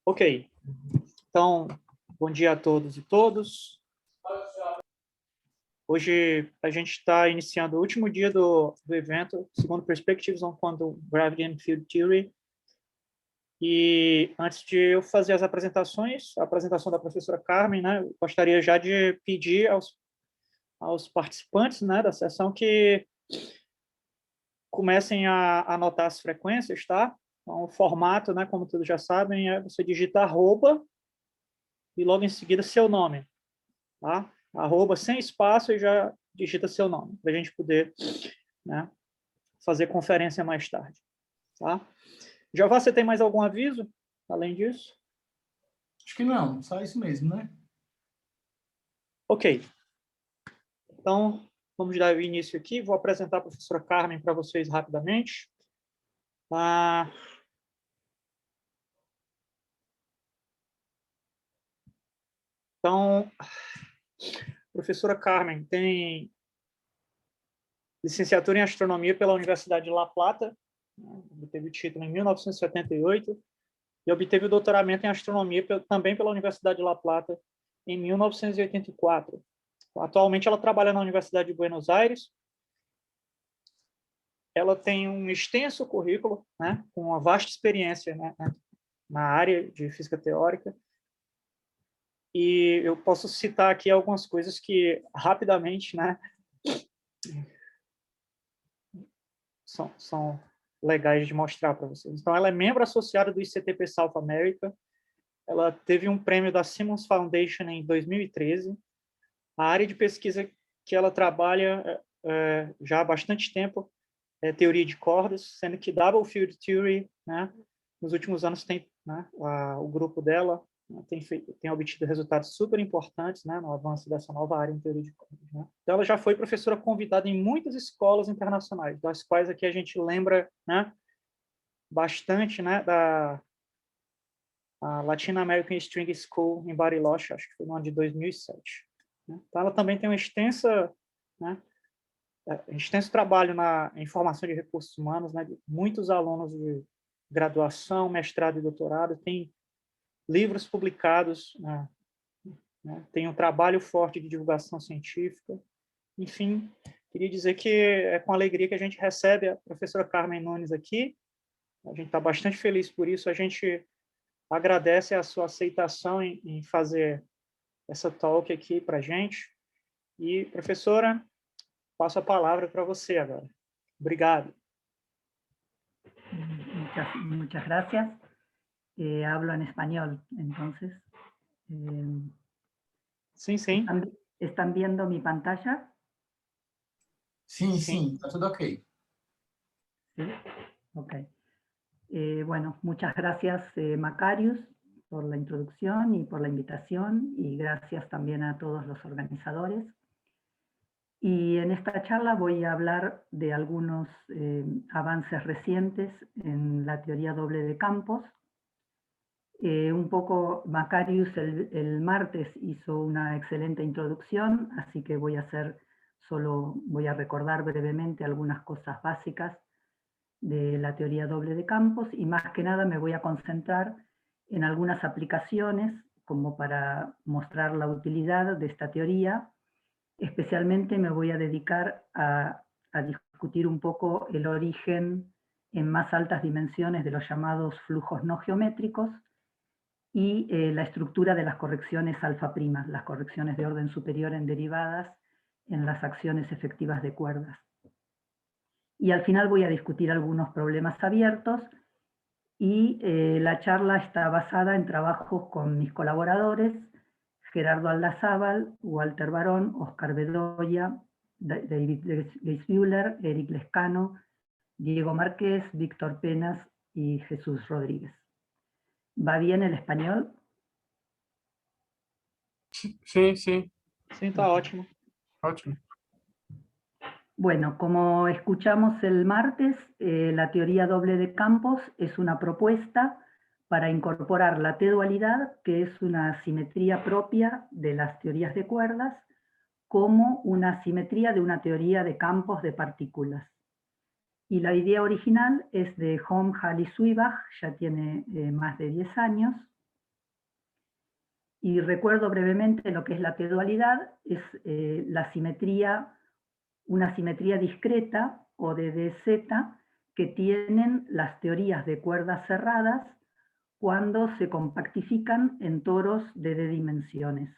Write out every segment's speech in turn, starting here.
Ok, então, bom dia a todos e todas. Hoje a gente está iniciando o último dia do evento, segundo Perspectives on Quantum Gravity and Field Theory. E antes de eu fazer as apresentações, a apresentação da professora Carmen, né, eu gostaria já de pedir aos participantes, né, da sessão que comecem a anotar as frequências, tá? Então, o formato, né, como todos já sabem, é você digita arroba e logo em seguida seu nome, tá? Arroba sem espaço e já digita seu nome, para a gente poder, né, fazer conferência mais tarde, tá? Jeová, você tem mais algum aviso, além disso? Acho que não, só isso mesmo, né? Ok. Então, vamos dar o início aqui. Vou apresentar a professora Carmen para vocês rapidamente. Então, a professora Carmen tem licenciatura em astronomia pela Universidade de La Plata, obteve o título em 1978, e obteve o doutoramento em astronomia também pela Universidade de La Plata em 1984. Atualmente ela trabalha na Universidade de Buenos Aires. Ela tem um extenso currículo, né, com uma vasta experiência, né, na área de física teórica. E eu posso citar aqui algumas coisas que, rapidamente, né, são legais de mostrar para vocês. Então, ela é membro associada do ICTP South America. Ela teve um prêmio da Simons Foundation em 2013. A área de pesquisa que ela trabalha já há bastante tempo é teoria de cordas, sendo que Double Field Theory, né, nos últimos anos tem, né, o grupo dela, né, tem obtido resultados super importantes, né, no avanço dessa nova área em teoria de cordas, né. Então, ela já foi professora convidada em muitas escolas internacionais, das quais aqui a gente lembra, né, bastante, né, da Latin American String School em Bariloche, acho que foi no ano de 2007. Né. Então, ela também tem uma né, extenso trabalho em formação de recursos humanos, né, de muitos alunos de graduação, mestrado e doutorado, tem livros publicados, né, tem um trabalho forte de divulgação científica. Enfim, queria dizer que é com alegria que a gente recebe a professora Carmen Nunes aqui. A gente está bastante feliz por isso. A gente agradece a sua aceitação em fazer essa talk aqui para a gente. E, professora, passo a palavra para você agora. Obrigado. Muchas gracias. Hablo en español, entonces. Sí, sí. ¿Están viendo mi pantalla? Sim, sim, está tudo ok. Sí, ok. Bueno, muchas gracias, Macarius, por la introducción y por la invitación, y gracias también a todos los organizadores. Y en esta charla voy a hablar de algunos avances recientes en la teoría doble de campos. Un poco Macarius el martes hizo una excelente introducción, así que voy a recordar brevemente algunas cosas básicas de la teoría doble de campos, y más que nada me voy a concentrar en algunas aplicaciones como para mostrar la utilidad de esta teoría. Especialmente me voy a dedicar a discutir un poco el origen en más altas dimensiones de los llamados flujos no geométricos y la estructura de las correcciones alfa primas, las correcciones de orden superior en derivadas en las acciones efectivas de cuerdas. Y al final voy a discutir algunos problemas abiertos, y la charla está basada en trabajos con mis colaboradores, Gerardo Aldazábal, Walter Barón, Oscar Bedoya, David Geisbühler, Eric Lescano, Diego Márquez, Víctor Penas y Jesús Rodríguez. ¿Va bien el español? Sí, sí. Sí, está ótimo. Ótimo. Bueno, como escuchamos el martes, la teoría doble de campos es una propuesta para incorporar la T-dualidad, que es una simetría propia de las teorías de cuerdas, como una simetría de una teoría de campos de partículas. Y la idea original es de Holm, Hall y Zwiebach, ya tiene más de 10 años, Y recuerdo brevemente lo que es la T-dualidad, es una simetría discreta, o de DZ, que tienen las teorías de cuerdas cerradas cuando se compactifican en toros de D dimensiones.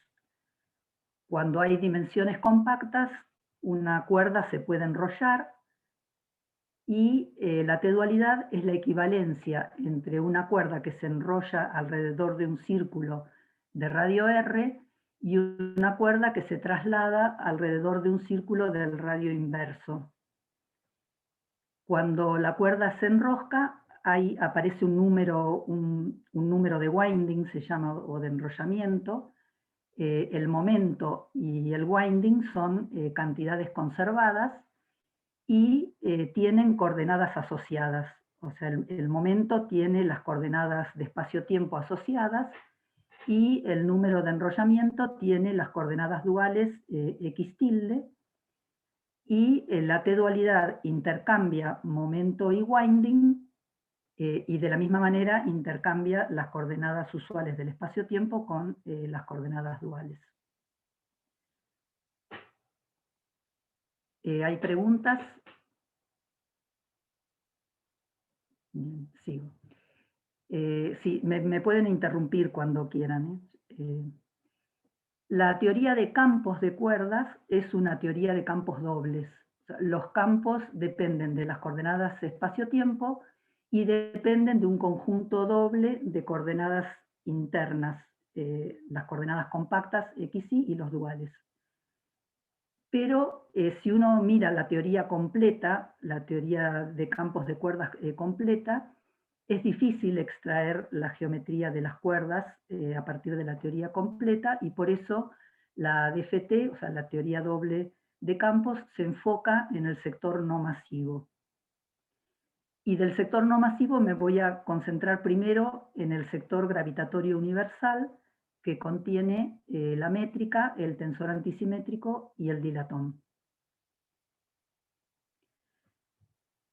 Cuando hay dimensiones compactas, una cuerda se puede enrollar, y la T-dualidad es la equivalencia entre una cuerda que se enrolla alrededor de un círculo de radio R y una cuerda que se traslada alrededor de un círculo del radio inverso. Cuando la cuerda se enrosca, ahí aparece un número de winding, se llama, o de enrollamiento. El momento y el winding son cantidades conservadas, y tienen coordenadas asociadas. O sea, el momento tiene las coordenadas de espacio-tiempo asociadas, y el número de enrollamiento tiene las coordenadas duales x tilde, y la T-dualidad intercambia momento y winding, y de la misma manera intercambia las coordenadas usuales del espacio-tiempo con las coordenadas duales. ¿Hay preguntas? Bien, sigo. Sí, me pueden interrumpir cuando quieran. La teoría de campos de cuerdas es una teoría de campos dobles. O sea, los campos dependen de las coordenadas espacio-tiempo y dependen de un conjunto doble de coordenadas internas, las coordenadas compactas x, y los duales. Pero si uno mira la teoría completa, la teoría de campos de cuerdas completa, es difícil extraer la geometría de las cuerdas a partir de la teoría completa, y por eso la DFT, o sea, la teoría doble de campos, se enfoca en el sector no masivo. Y del sector no masivo me voy a concentrar primero en el sector gravitatorio universal, que contiene la métrica, el tensor antisimétrico y el dilatón.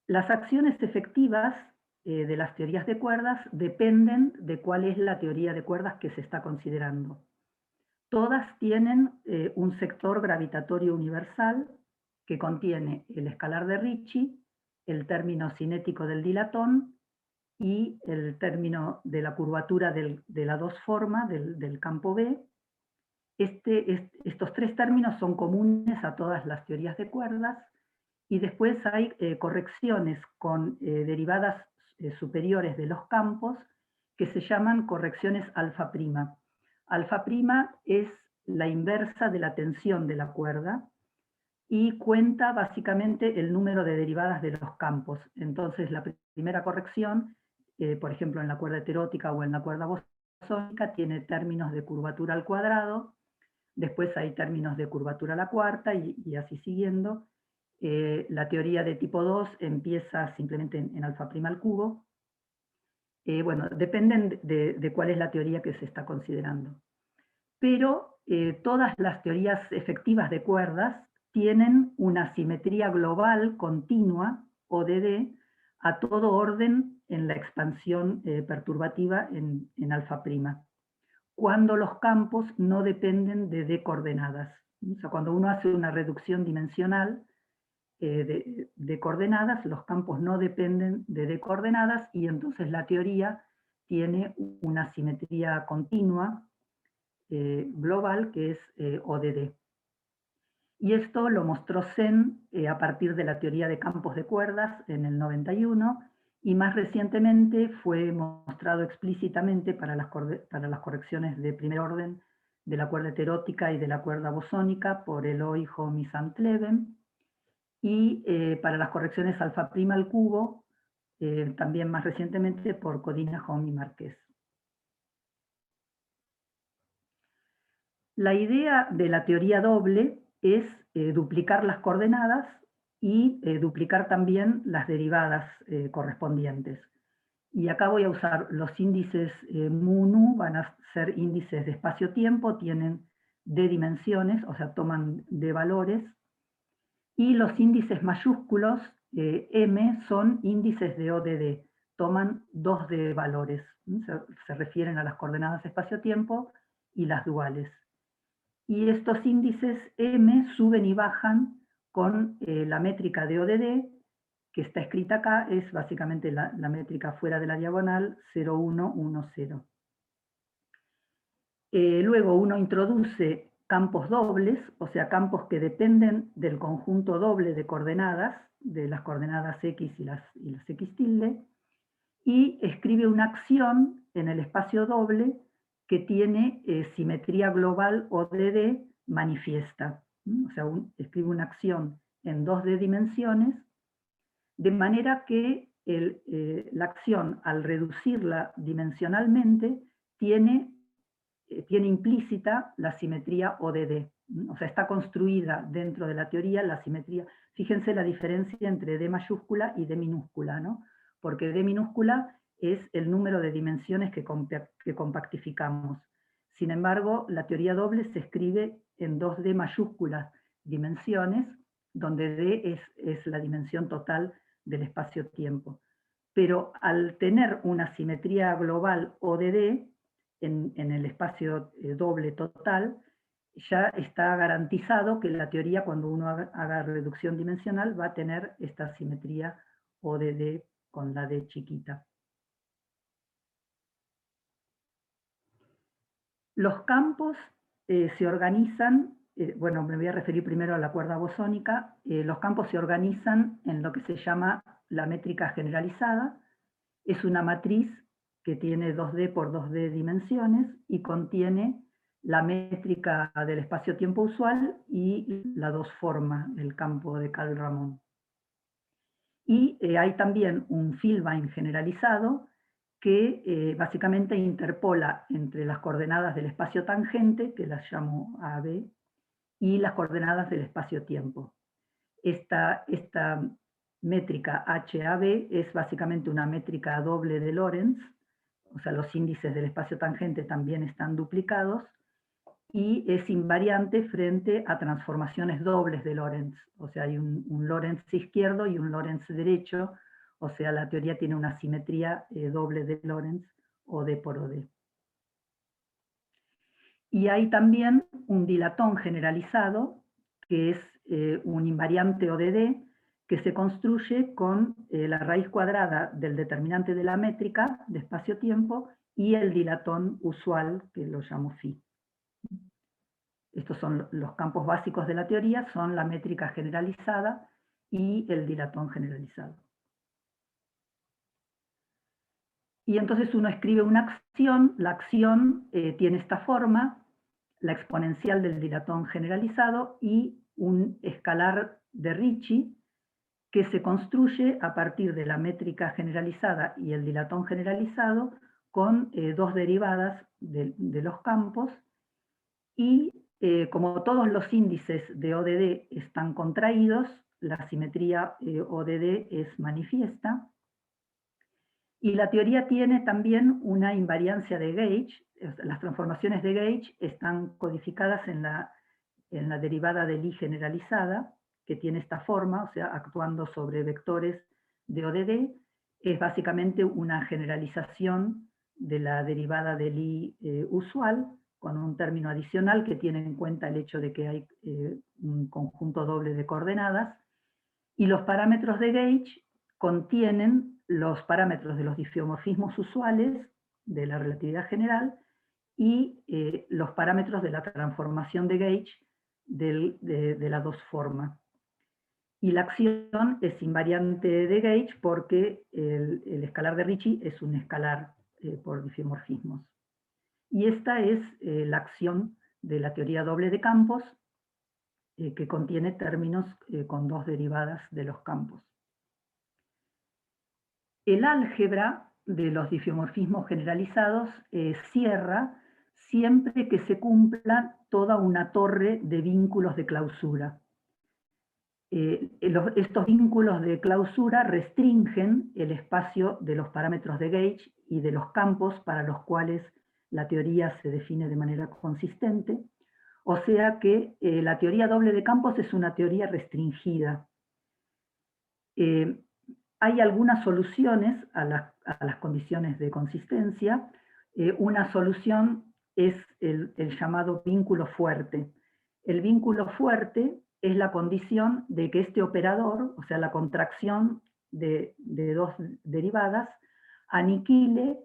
Las acciones efectivas de las teorías de cuerdas dependen de cuál es la teoría de cuerdas que se está considerando. Todas tienen un sector gravitatorio universal que contiene el escalar de Ricci, el término cinético del dilatón y el término de la curvatura de la dos forma del campo B. Estos tres términos son comunes a todas las teorías de cuerdas, y después hay correcciones con derivadas superiores de los campos que se llaman correcciones alfa prima. Alfa prima es la inversa de la tensión de la cuerda y cuenta básicamente el número de derivadas de los campos. Entonces la primera corrección, por ejemplo en la cuerda heterótica o en la cuerda bosónica, tiene términos de curvatura al cuadrado, después hay términos de curvatura a la cuarta, y así siguiendo. La teoría de tipo 2 empieza simplemente en alfa prima al cubo. Bueno, dependen de cuál es la teoría que se está considerando. Pero todas las teorías efectivas de cuerdas tienen una simetría global continua, ODD, a todo orden en la expansión perturbativa en alfa prima, cuando los campos no dependen de D coordenadas. O sea, cuando uno hace una reducción dimensional de coordenadas, los campos no dependen de D coordenadas, y entonces la teoría tiene una simetría continua global, que es ODD. Y esto lo mostró Sen a partir de la teoría de campos de cuerdas en el 91, y más recientemente fue mostrado explícitamente para las correcciones de primer orden de la cuerda heterótica y de la cuerda bosónica por Eloy, Hom y Santleben, y para las correcciones alfa prima al cubo, también más recientemente por Codina, Hom y Márquez. La idea de la teoría doble es duplicar las coordenadas y duplicar también las derivadas correspondientes. Y acá voy a usar los índices mu-nu, van a ser índices de espacio-tiempo, tienen D dimensiones, o sea, toman D valores, y los índices mayúsculos, M, son índices de ODD, toman 2D valores, se refieren a las coordenadas espacio-tiempo y las duales. Y estos índices M suben y bajan con la métrica de ODD, que está escrita acá, es básicamente la métrica fuera de la diagonal 0,1,1,0. Luego uno introduce campos dobles, o sea, campos que dependen del conjunto doble de coordenadas, de las coordenadas X y las X tilde, y escribe una acción en el espacio doble que tiene simetría global ODD manifiesta. O sea, escribe una acción en 2D dimensiones, de manera que la acción, al reducirla dimensionalmente, tiene implícita la simetría ODD. O sea, está construida dentro de la teoría la simetría. Fíjense la diferencia entre D mayúscula y D minúscula, ¿no? Porque D minúscula es el número de dimensiones que compactificamos. Sin embargo, la teoría doble se escribe en 2D mayúsculas dimensiones, donde D es la dimensión total del espacio-tiempo. Pero al tener una simetría global ODD, en el espacio doble total, ya está garantizado que la teoría, cuando uno haga reducción dimensional, va a tener esta simetría ODD con la D chiquita. Los campos se organizan, bueno, me voy a referir primero a la cuerda bosónica. Los campos se organizan en lo que se llama la métrica generalizada. Es una matriz que tiene 2D por 2D dimensiones y contiene la métrica del espacio-tiempo usual y la dos-forma, el campo de Karl-Ramón. Y hay también un Filbine generalizado que básicamente interpola entre las coordenadas del espacio tangente, que las llamo AB, y las coordenadas del espacio-tiempo. Esta métrica HAB es básicamente una métrica doble de Lorentz, o sea, los índices del espacio tangente también están duplicados, y es invariante frente a transformaciones dobles de Lorentz. O sea, hay un Lorentz izquierdo y un Lorentz derecho, o sea, la teoría tiene una simetría doble de Lorentz, OD por OD. Y hay también un dilatón generalizado, que es un invariante ODD, que se construye con la raíz cuadrada del determinante de la métrica de espacio-tiempo y el dilatón usual, que lo llamo phi. Estos son los campos básicos de la teoría, son la métrica generalizada y el dilatón generalizado. Y entonces uno escribe una acción, la acción tiene esta forma, la exponencial del dilatón generalizado y un escalar de Ricci que se construye a partir de la métrica generalizada y el dilatón generalizado con dos derivadas de los campos, y como todos los índices de ODD están contraídos, la simetría ODD es manifiesta, y la teoría tiene también una invariancia de gauge. Las transformaciones de gauge están codificadas en la derivada de Lie generalizada, que tiene esta forma, o sea, actuando sobre vectores de ODD, es básicamente una generalización de la derivada de Lie usual, con un término adicional que tiene en cuenta el hecho de que hay un conjunto doble de coordenadas, y los parámetros de gauge contienen los parámetros de los difiomorfismos usuales de la relatividad general y los parámetros de la transformación de gauge de la dos forma. Y la acción es invariante de gauge porque el escalar de Ricci es un escalar por difiomorfismos. Y esta es la acción de la teoría doble de campos, que contiene términos con dos derivadas de los campos. El álgebra de los difiomorfismos generalizados cierra siempre que se cumpla toda una torre de vínculos de clausura. Estos vínculos de clausura restringen el espacio de los parámetros de gauge y de los campos para los cuales la teoría se define de manera consistente, o sea que la teoría doble de campos es una teoría restringida. Hay algunas soluciones a las condiciones de consistencia. Una solución es el llamado vínculo fuerte. El vínculo fuerte es la condición de que este operador, o sea, la contracción de dos derivadas, aniquile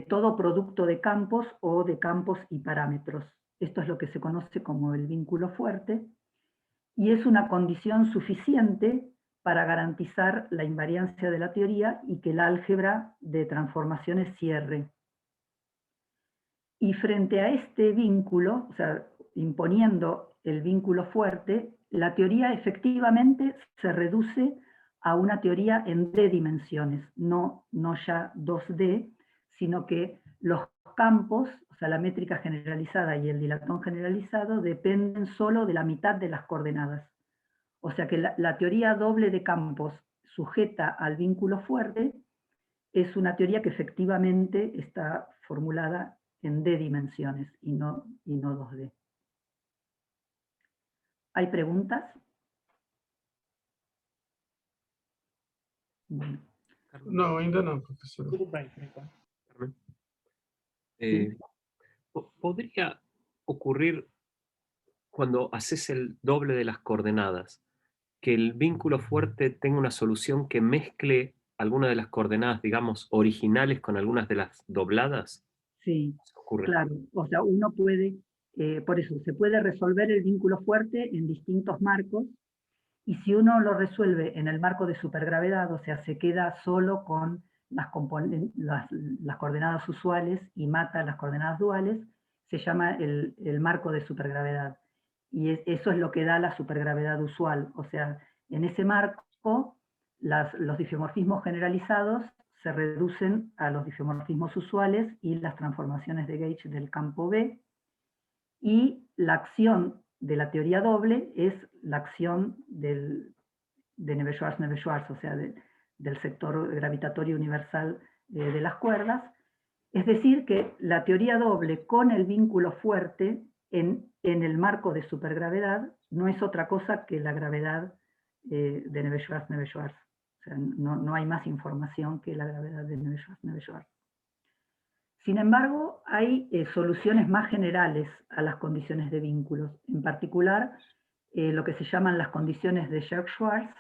todo producto de campos o de campos y parámetros. Esto es lo que se conoce como el vínculo fuerte, y es una condición suficiente para garantizar la invariancia de la teoría y que el álgebra de transformaciones cierre. Y frente a este vínculo, o sea, imponiendo el vínculo fuerte, la teoría efectivamente se reduce a una teoría en D dimensiones, no ya 2D, sino que los campos, o sea, la métrica generalizada y el dilatón generalizado, dependen solo de la mitad de las coordenadas. O sea que la teoría doble de campos sujeta al vínculo fuerte es una teoría que efectivamente está formulada en D dimensiones y no 2D. ¿Hay preguntas? Bueno. No, ainda não, professor. Tudo bem, por enquanto. Carmen. Sí. ¿Podría ocurrir cuando haces el doble de las coordenadas que el vínculo fuerte tenga una solución que mezcle alguna de las coordenadas, digamos, originales con algunas de las dobladas? Sí, ¿Ocurre? claro. O sea, uno puede, por eso, se puede resolver el vínculo fuerte en distintos marcos, y si uno lo resuelve en el marco de supergravedad, o sea, se queda solo con las coordenadas usuales y mata las coordenadas duales, se llama el marco de supergravedad. Y eso es lo que da la supergravedad usual. O sea, en ese marco, los difeomorfismos generalizados se reducen a los difeomorfismos usuales y las transformaciones de gauge del campo B, y la acción de la teoría doble es la acción de Neveu-Schwarz, o sea, del sector gravitatorio universal de las cuerdas. Es decir, que la teoría doble con el vínculo fuerte en el marco de supergravedad no es otra cosa que la gravedad de Neveu-Schwarz. O sea, no hay más información que la gravedad de Neveu-Schwarz. Sin embargo, hay soluciones más generales a las condiciones de vínculos. En particular, lo que se llaman las condiciones de Scherk-Schwarz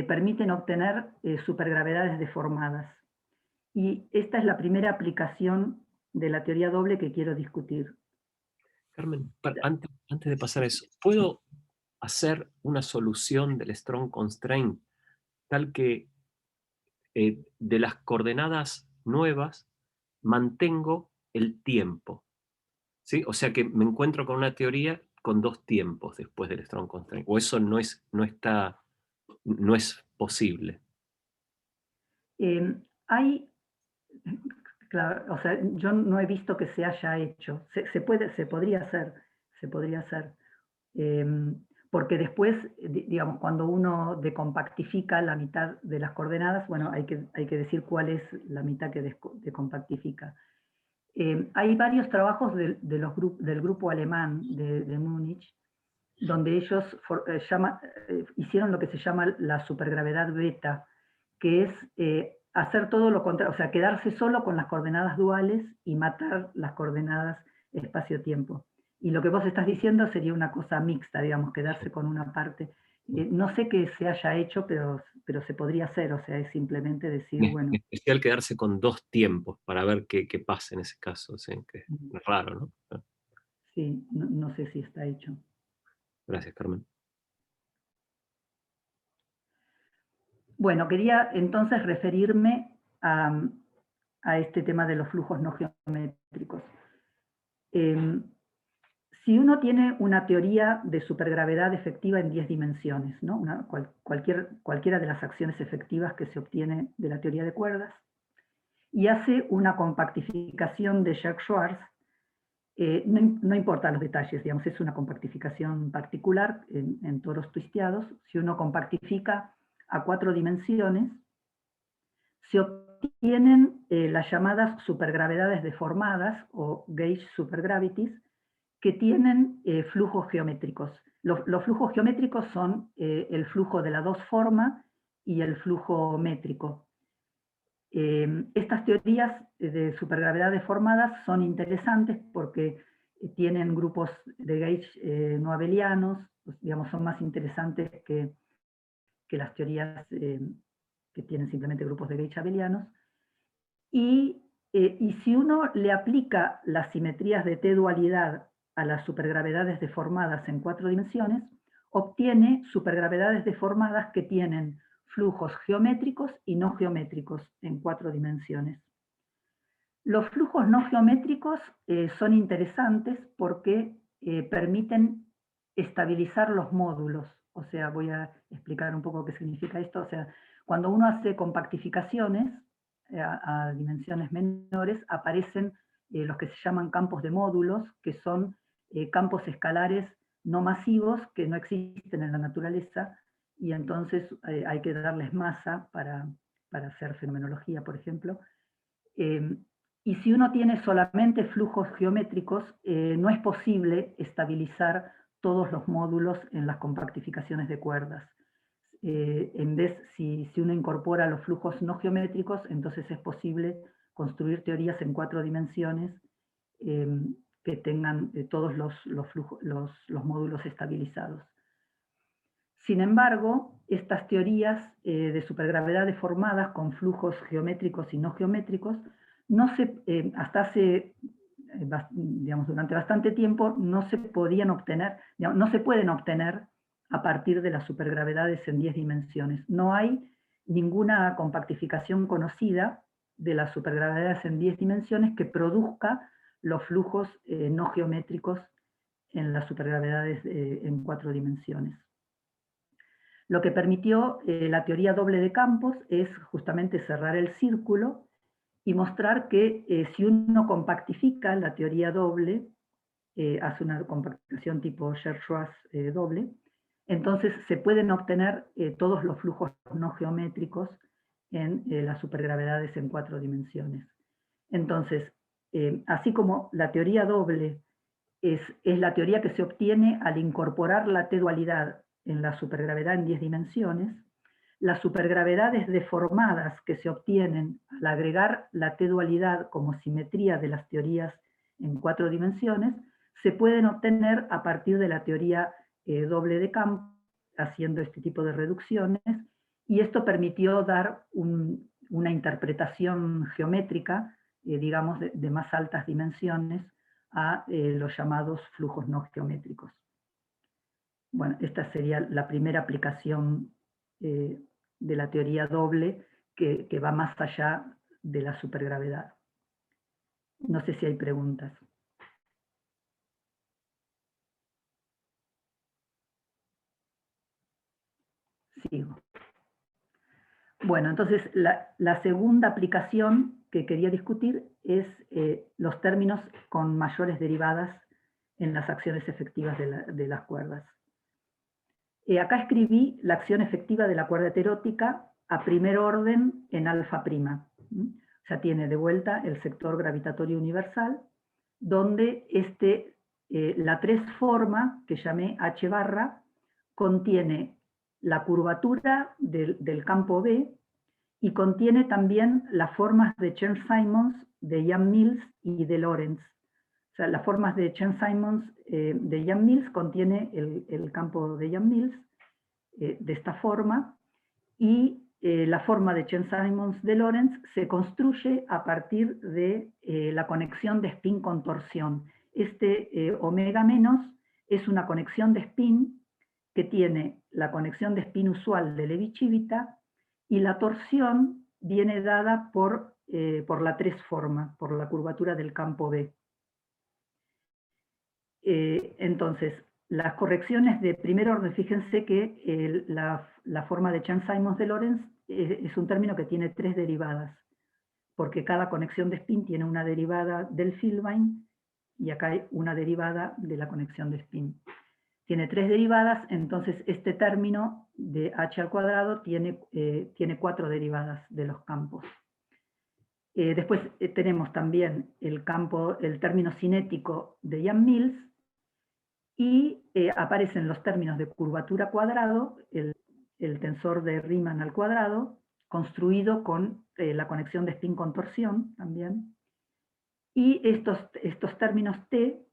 permiten obtener supergravedades deformadas. Y esta es la primera aplicación de la teoría doble que quiero discutir. Carmen, antes de pasar a eso, ¿puedo hacer una solución del strong constraint tal que de las coordenadas nuevas mantengo el tiempo? ¿Sí? O sea que me encuentro con una teoría con dos tiempos después del strong constraint, o eso no es posible. Claro, o sea, yo no he visto que se haya hecho. Se podría hacer. Porque después, digamos, cuando uno decompactifica la mitad de las coordenadas, bueno, hay que decir cuál es la mitad que decompactifica. Hay varios trabajos del grupo alemán de Múnich, donde ellos hicieron lo que se llama la supergravedad beta, que es hacer todo lo contrario, o sea, quedarse solo con las coordenadas duales y matar las coordenadas espacio-tiempo. Y lo que vos estás diciendo sería una cosa mixta, digamos, quedarse con una parte. No sé que se haya hecho, pero se podría hacer, o sea, es simplemente decir, bueno... En especial quedarse con dos tiempos para ver qué pasa en ese caso, ¿sí? Que es raro, ¿no? Sí, no sé si está hecho. Gracias, Carmen. Bueno, quería entonces referirme a este tema de los flujos no geométricos. Si uno tiene una teoría de supergravedad efectiva en 10 dimensiones, ¿no? Cualquiera de las acciones efectivas que se obtiene de la teoría de cuerdas, y hace una compactificación de Scherk-Schwarz, no importa los detalles, digamos, es una compactificación particular en toros twisteados. Si uno compactifica a 4 dimensiones, se obtienen las llamadas supergravedades deformadas o gauge supergravities, que tienen flujos geométricos. Los flujos geométricos son el flujo de la dos forma y el flujo métrico. Estas teorías de supergravedad deformadas son interesantes porque tienen grupos de gauge no abelianos, pues, digamos, son más interesantes que las teorías que tienen simplemente grupos de gauge abelianos. Y si uno le aplica las simetrías de T-dualidad a las supergravedades deformadas en 4 dimensiones, obtiene supergravedades deformadas que tienen flujos geométricos y no geométricos en 4 dimensiones. Los flujos no geométricos son interesantes porque permiten estabilizar los módulos. O sea, voy a explicar un poco qué significa esto. O sea, cuando uno hace compactificaciones a dimensiones menores, aparecen los que se llaman campos de módulos, que son campos escalares no masivos que no existen en la naturaleza, y entonces hay que darles masa para hacer fenomenología, por ejemplo. Y si uno tiene solamente flujos geométricos, no es posible estabilizar todos los módulos en las compactificaciones de cuerdas. En vez, si uno incorpora los flujos no geométricos, entonces es posible construir teorías en 4 dimensiones que tengan todos los módulos estabilizados. Sin embargo, estas teorías de supergravedad deformadas con flujos geométricos y no geométricos, hasta hace, digamos, durante bastante tiempo, no se podían obtener, digamos, no se pueden obtener a partir de las supergravedades en 10 dimensiones. No hay ninguna compactificación conocida de las supergravedades en 10 dimensiones que produzca los flujos no geométricos en las supergravedades en 4 dimensiones. Lo que permitió la teoría doble de campos es justamente cerrar el círculo y mostrar que si uno compactifica la teoría doble, hace una compactificación tipo Scherr-Schwarz doble, entonces se pueden obtener todos los flujos no geométricos en las supergravedades en 4 dimensiones. Entonces, así como la teoría doble es la teoría que se obtiene al incorporar la T-dualidad en la supergravedad en 10 dimensiones, las supergravedades deformadas que se obtienen al agregar la T-dualidad como simetría de las teorías en 4 dimensiones, se pueden obtener a partir de la teoría doble de campo, haciendo este tipo de reducciones, y esto permitió dar una interpretación geométrica, digamos, de más altas dimensiones a los llamados flujos no geométricos. Bueno, esta sería la primera aplicación de la teoría doble que va más allá de la supergravedad. No sé si hay preguntas. Sigo. Bueno, entonces la segunda aplicación que quería discutir es los términos con mayores derivadas en las acciones efectivas de las cuerdas. Acá escribí la acción efectiva de la cuerda heterótica a primer orden en alfa prima. O sea, tiene de vuelta el sector gravitatorio universal, donde la 3 forma, que llamé H barra, contiene la curvatura del campo B y contiene también las formas de Chern-Simons, de Yang-Mills y de Lorentz. O sea, las formas de Chern-Simons de Yang-Mills contiene el campo de Yang-Mills de esta forma, y la forma de Chern-Simons de Lorentz se construye a partir de la conexión de spin con torsión. Omega menos es una conexión de spin que tiene la conexión de spin usual de Levi-Civita, y la torsión viene dada por la 3 forma, por la curvatura del campo B. Entonces, las correcciones de primer orden, fíjense que la forma de Chern-Simons de Lorentz es un término que tiene 3 derivadas, porque cada conexión de spin tiene una derivada del Filbein, y acá hay una derivada de la conexión de spin. Tiene 3 derivadas, entonces este término de h al cuadrado tiene 4 derivadas de los campos. Después tenemos también el término cinético de Yang-Mills, y aparecen los términos de curvatura cuadrado, el tensor de Riemann al cuadrado, construido con la conexión de spin-contorsión también. Y estos términos T,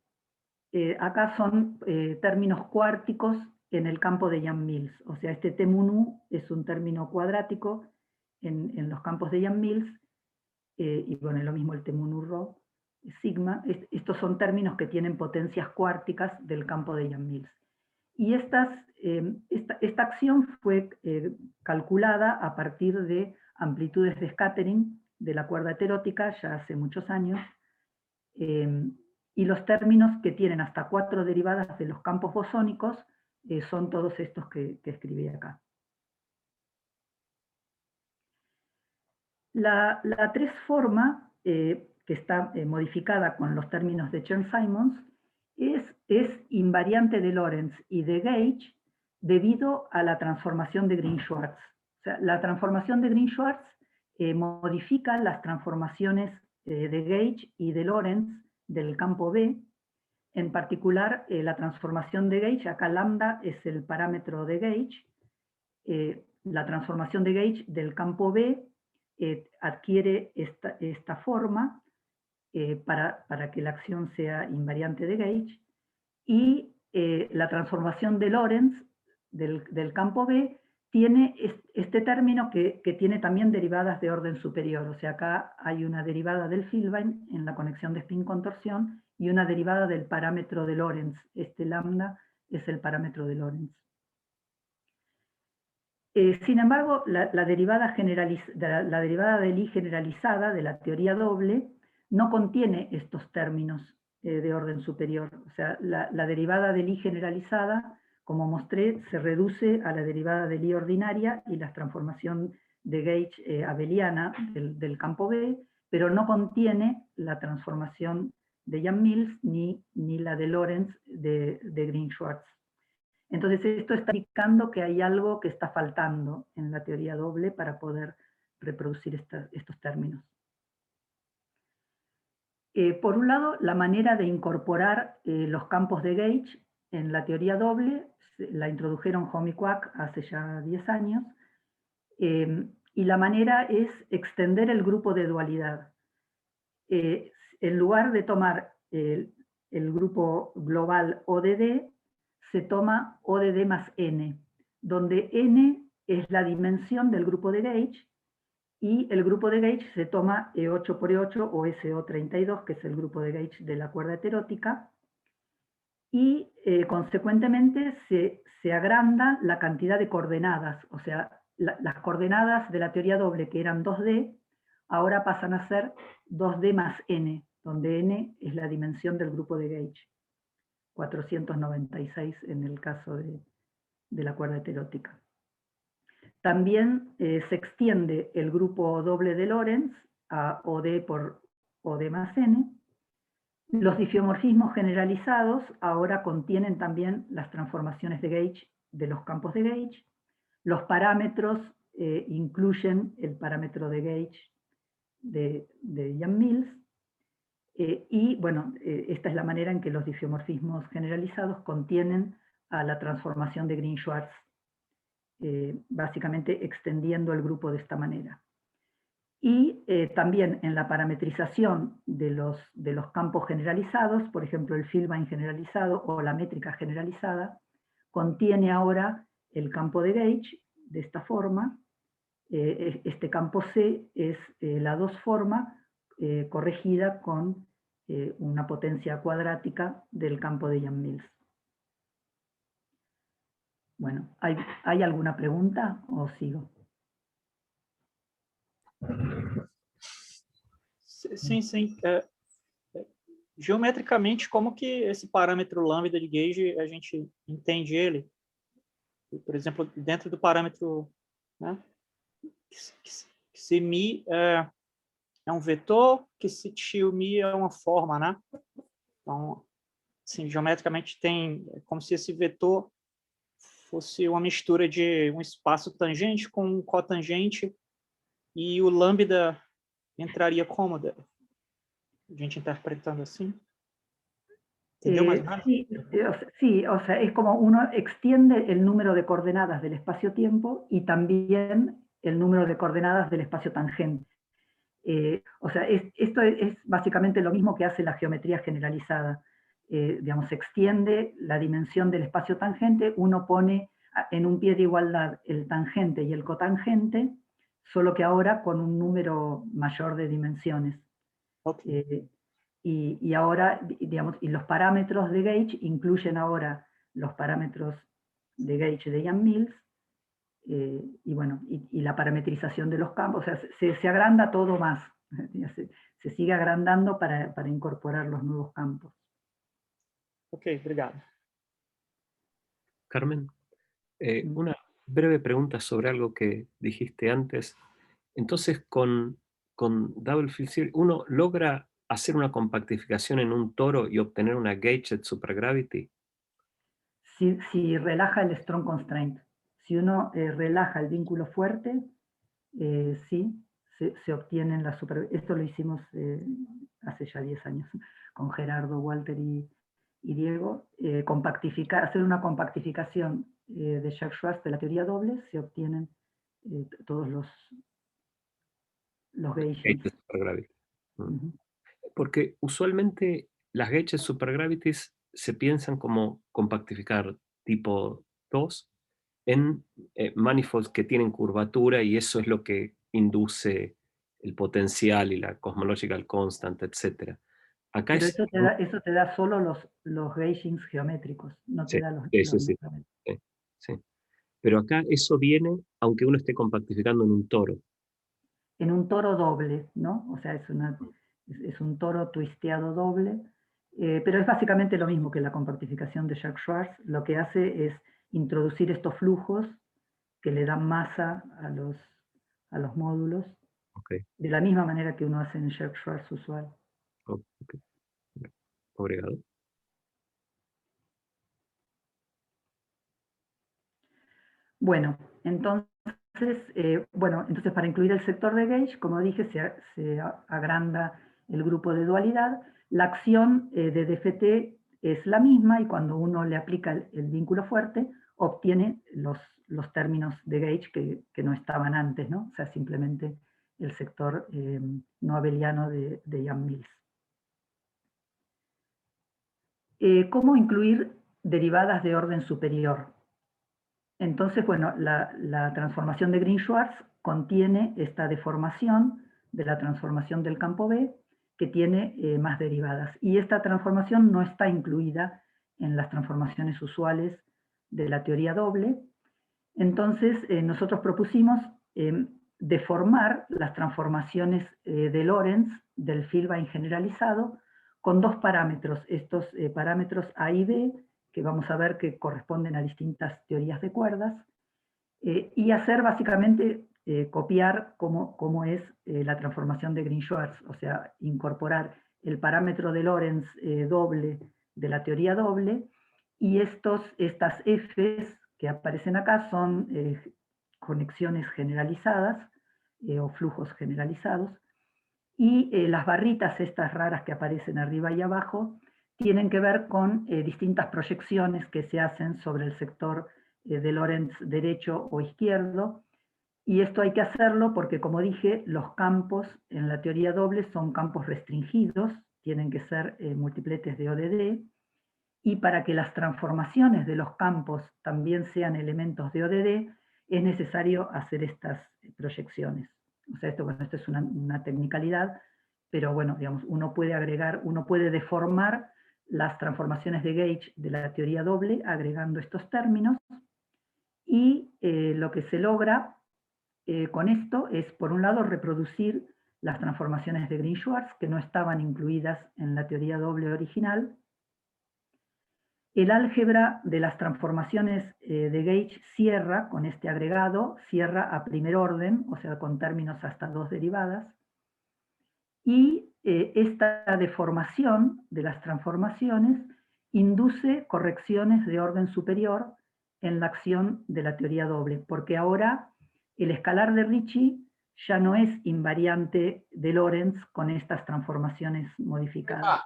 acá son términos cuárticos en el campo de Yang-Mills. O sea, este T mun U es un término cuadrático en los campos de Yang-Mills, y bueno, lo mismo el T mun U rho, sigma. Estos son términos que tienen potencias cuárticas del campo de Yang-Mills. Y esta acción fue calculada a partir de amplitudes de scattering de la cuerda heterótica ya hace muchos años, y los términos que tienen hasta 4 derivadas de los campos bosónicos son todos estos que escribí acá. La 3 forma, que está modificada con los términos de Chern-Simons, es invariante de Lorentz y de Gauge debido a la transformación de Green-Schwarz. O sea, la transformación de Green-Schwarz modifica las transformaciones de Gauge y de Lorentz del campo B. En particular, la transformación de Gauge, acá lambda es el parámetro de Gauge, la transformación de Gauge del campo B adquiere esta forma para que la acción sea invariante de Gauge, y la transformación de Lorentz del campo B tiene este término que tiene también derivadas de orden superior. O sea, acá hay una derivada del Filbine en la conexión de spin-contorsión y una derivada del parámetro de Lorentz. Este lambda es el parámetro de Lorentz. Sin embargo, la derivada de Lie generalizada de la teoría doble no contiene estos términos de orden superior. O sea, la derivada de Lie generalizada, como mostré, se reduce a la derivada de Lie ordinaria y la transformación de Gauge abeliana del campo B, pero no contiene la transformación de Yang-Mills ni la de Lorentz de Green-Schwarz. Entonces esto está indicando que hay algo que está faltando en la teoría doble para poder reproducir estos términos. Por un lado, la manera de incorporar los campos de Gauge en la teoría doble la introdujeron Hom y Kwak hace ya 10 años, y la manera es extender el grupo de dualidad. En lugar de tomar el grupo global ODD, se toma ODD más N, donde N es la dimensión del grupo de Gauge, y el grupo de Gauge se toma E8 por E8 o SO32, que es el grupo de Gauge de la cuerda heterótica, y consecuentemente se agranda la cantidad de coordenadas. O sea, las coordenadas de la teoría doble, que eran 2D, ahora pasan a ser 2D más N, donde N es la dimensión del grupo de Gauge. 496 en el caso de la cuerda heterótica. También se extiende el grupo doble de Lorentz a OD por OD más N. Los difiomorfismos generalizados ahora contienen también las transformaciones de Gauge de los campos de Gauge. Los parámetros incluyen el parámetro de Gauge de Yang-Mills. Y bueno, esta es la manera en que los difiomorfismos generalizados contienen a la transformación de Green-Schwarz, básicamente extendiendo el grupo de esta manera. Y también en la parametrización de los campos generalizados, por ejemplo el Filbine generalizado o la métrica generalizada, contiene ahora el campo de Gauge de esta forma. Este campo C es la 2 forma corregida con una potencia cuadrática del campo de Yang-Mills. Bueno, ¿hay alguna pregunta o sigo? Sim, sim. Geometricamente, como que esse parâmetro lambda de Gauge, a gente entende ele? Por exemplo, dentro do parâmetro, né, que se mi é um vetor, que se tio mi é uma forma, né? Então, assim, geometricamente é como se esse vetor fosse uma mistura de um espaço tangente com um cotangente, e o lambda entraria como? A gente interpretando así. Sí, o sea, es como uno extiende el número de coordenadas del espacio-tiempo y también el número de coordenadas del espacio tangente. O sea, esto es básicamente lo mismo que hace la geometría generalizada. Digamos, se extiende la dimensión del espacio tangente, uno pone en un pie de igualdad el tangente y el cotangente, solo que ahora con un número mayor de dimensiones. Okay. Y ahora, digamos, y los parámetros de gauge incluyen ahora los parámetros de gauge de Yang-Mills, y bueno, y la parametrización de los campos, o sea, se agranda todo más, se sigue agrandando para incorporar los nuevos campos. Ok, obrigado. Carmen, una breve pregunta sobre algo que dijiste antes. Entonces, con Double Field Theory, ¿uno logra hacer una compactificación en un toro y obtener una gauged supergravity? Si relaja el strong constraint. Si uno relaja el vínculo fuerte, sí, se obtienen las super... Esto lo hicimos hace ya 10 años con Gerardo, Walter y Diego. Hacer una compactificación de Jacques-Schwarz de la teoría doble, se obtienen todos los gauges. Gauged supergravity. Porque usualmente las gauged supergravities se piensan como compactificar tipo 2 en manifolds que tienen curvatura, y eso es lo que induce el potencial y la cosmological constant, etc. Acá Pero es... eso te da solo los gaugings geométricos, no te Sí, da los sí. Sí. Pero acá eso viene aunque uno esté compactificando en un toro. En un toro doble, ¿no? O sea, es un toro twisteado doble, pero es básicamente lo mismo que la compactificación de Jacques-Schwarz. Lo que hace es introducir estos flujos que le dan masa a los módulos, Okay. de la misma manera que uno hace en Jacques-Schwarz usual. Okay. Obrigado. Bueno, entonces para incluir el sector de gauge, como dije, se agranda el grupo de dualidad. La acción de DFT es la misma, y cuando uno le aplica el vínculo fuerte, obtiene los términos de gauge que no estaban antes, ¿no? O sea, simplemente el sector no abeliano de Yang-Mills. ¿Cómo incluir derivadas de orden superior? Entonces, bueno, la transformación de Green-Schwarz contiene esta deformación de la transformación del campo B, que tiene más derivadas. Y esta transformación no está incluida en las transformaciones usuales de la teoría doble. Entonces, nosotros propusimos deformar las transformaciones de Lorentz del Filbane generalizado con dos parámetros, estos parámetros A y B, que vamos a ver que corresponden a distintas teorías de cuerdas, y hacer básicamente copiar cómo es la transformación de Green-Schwarz, o sea, incorporar el parámetro de Lorentz doble de la teoría doble, y estas Fs que aparecen acá son conexiones generalizadas o flujos generalizados, y las barritas estas raras que aparecen arriba y abajo tienen que ver con distintas proyecciones que se hacen sobre el sector de Lorentz derecho o izquierdo, y esto hay que hacerlo porque, como dije, los campos en la teoría doble son campos restringidos, tienen que ser multipletes de ODD, y para que las transformaciones de los campos también sean elementos de ODD, es necesario hacer estas proyecciones. O sea, esto es una tecnicalidad, pero bueno, digamos, uno puede deformar las transformaciones de gauge de la teoría doble agregando estos términos, y lo que se logra con esto es, por un lado, reproducir las transformaciones de Green-Schwarz que no estaban incluidas en la teoría doble original. El álgebra de las transformaciones de gauge cierra con este agregado, cierra a primer orden, o sea, con términos hasta dos derivadas, y esta deformación de las transformaciones induce correcciones de orden superior en la acción de la teoría doble, porque ahora el escalar de Ricci ya no es invariante de Lorentz con estas transformaciones modificadas.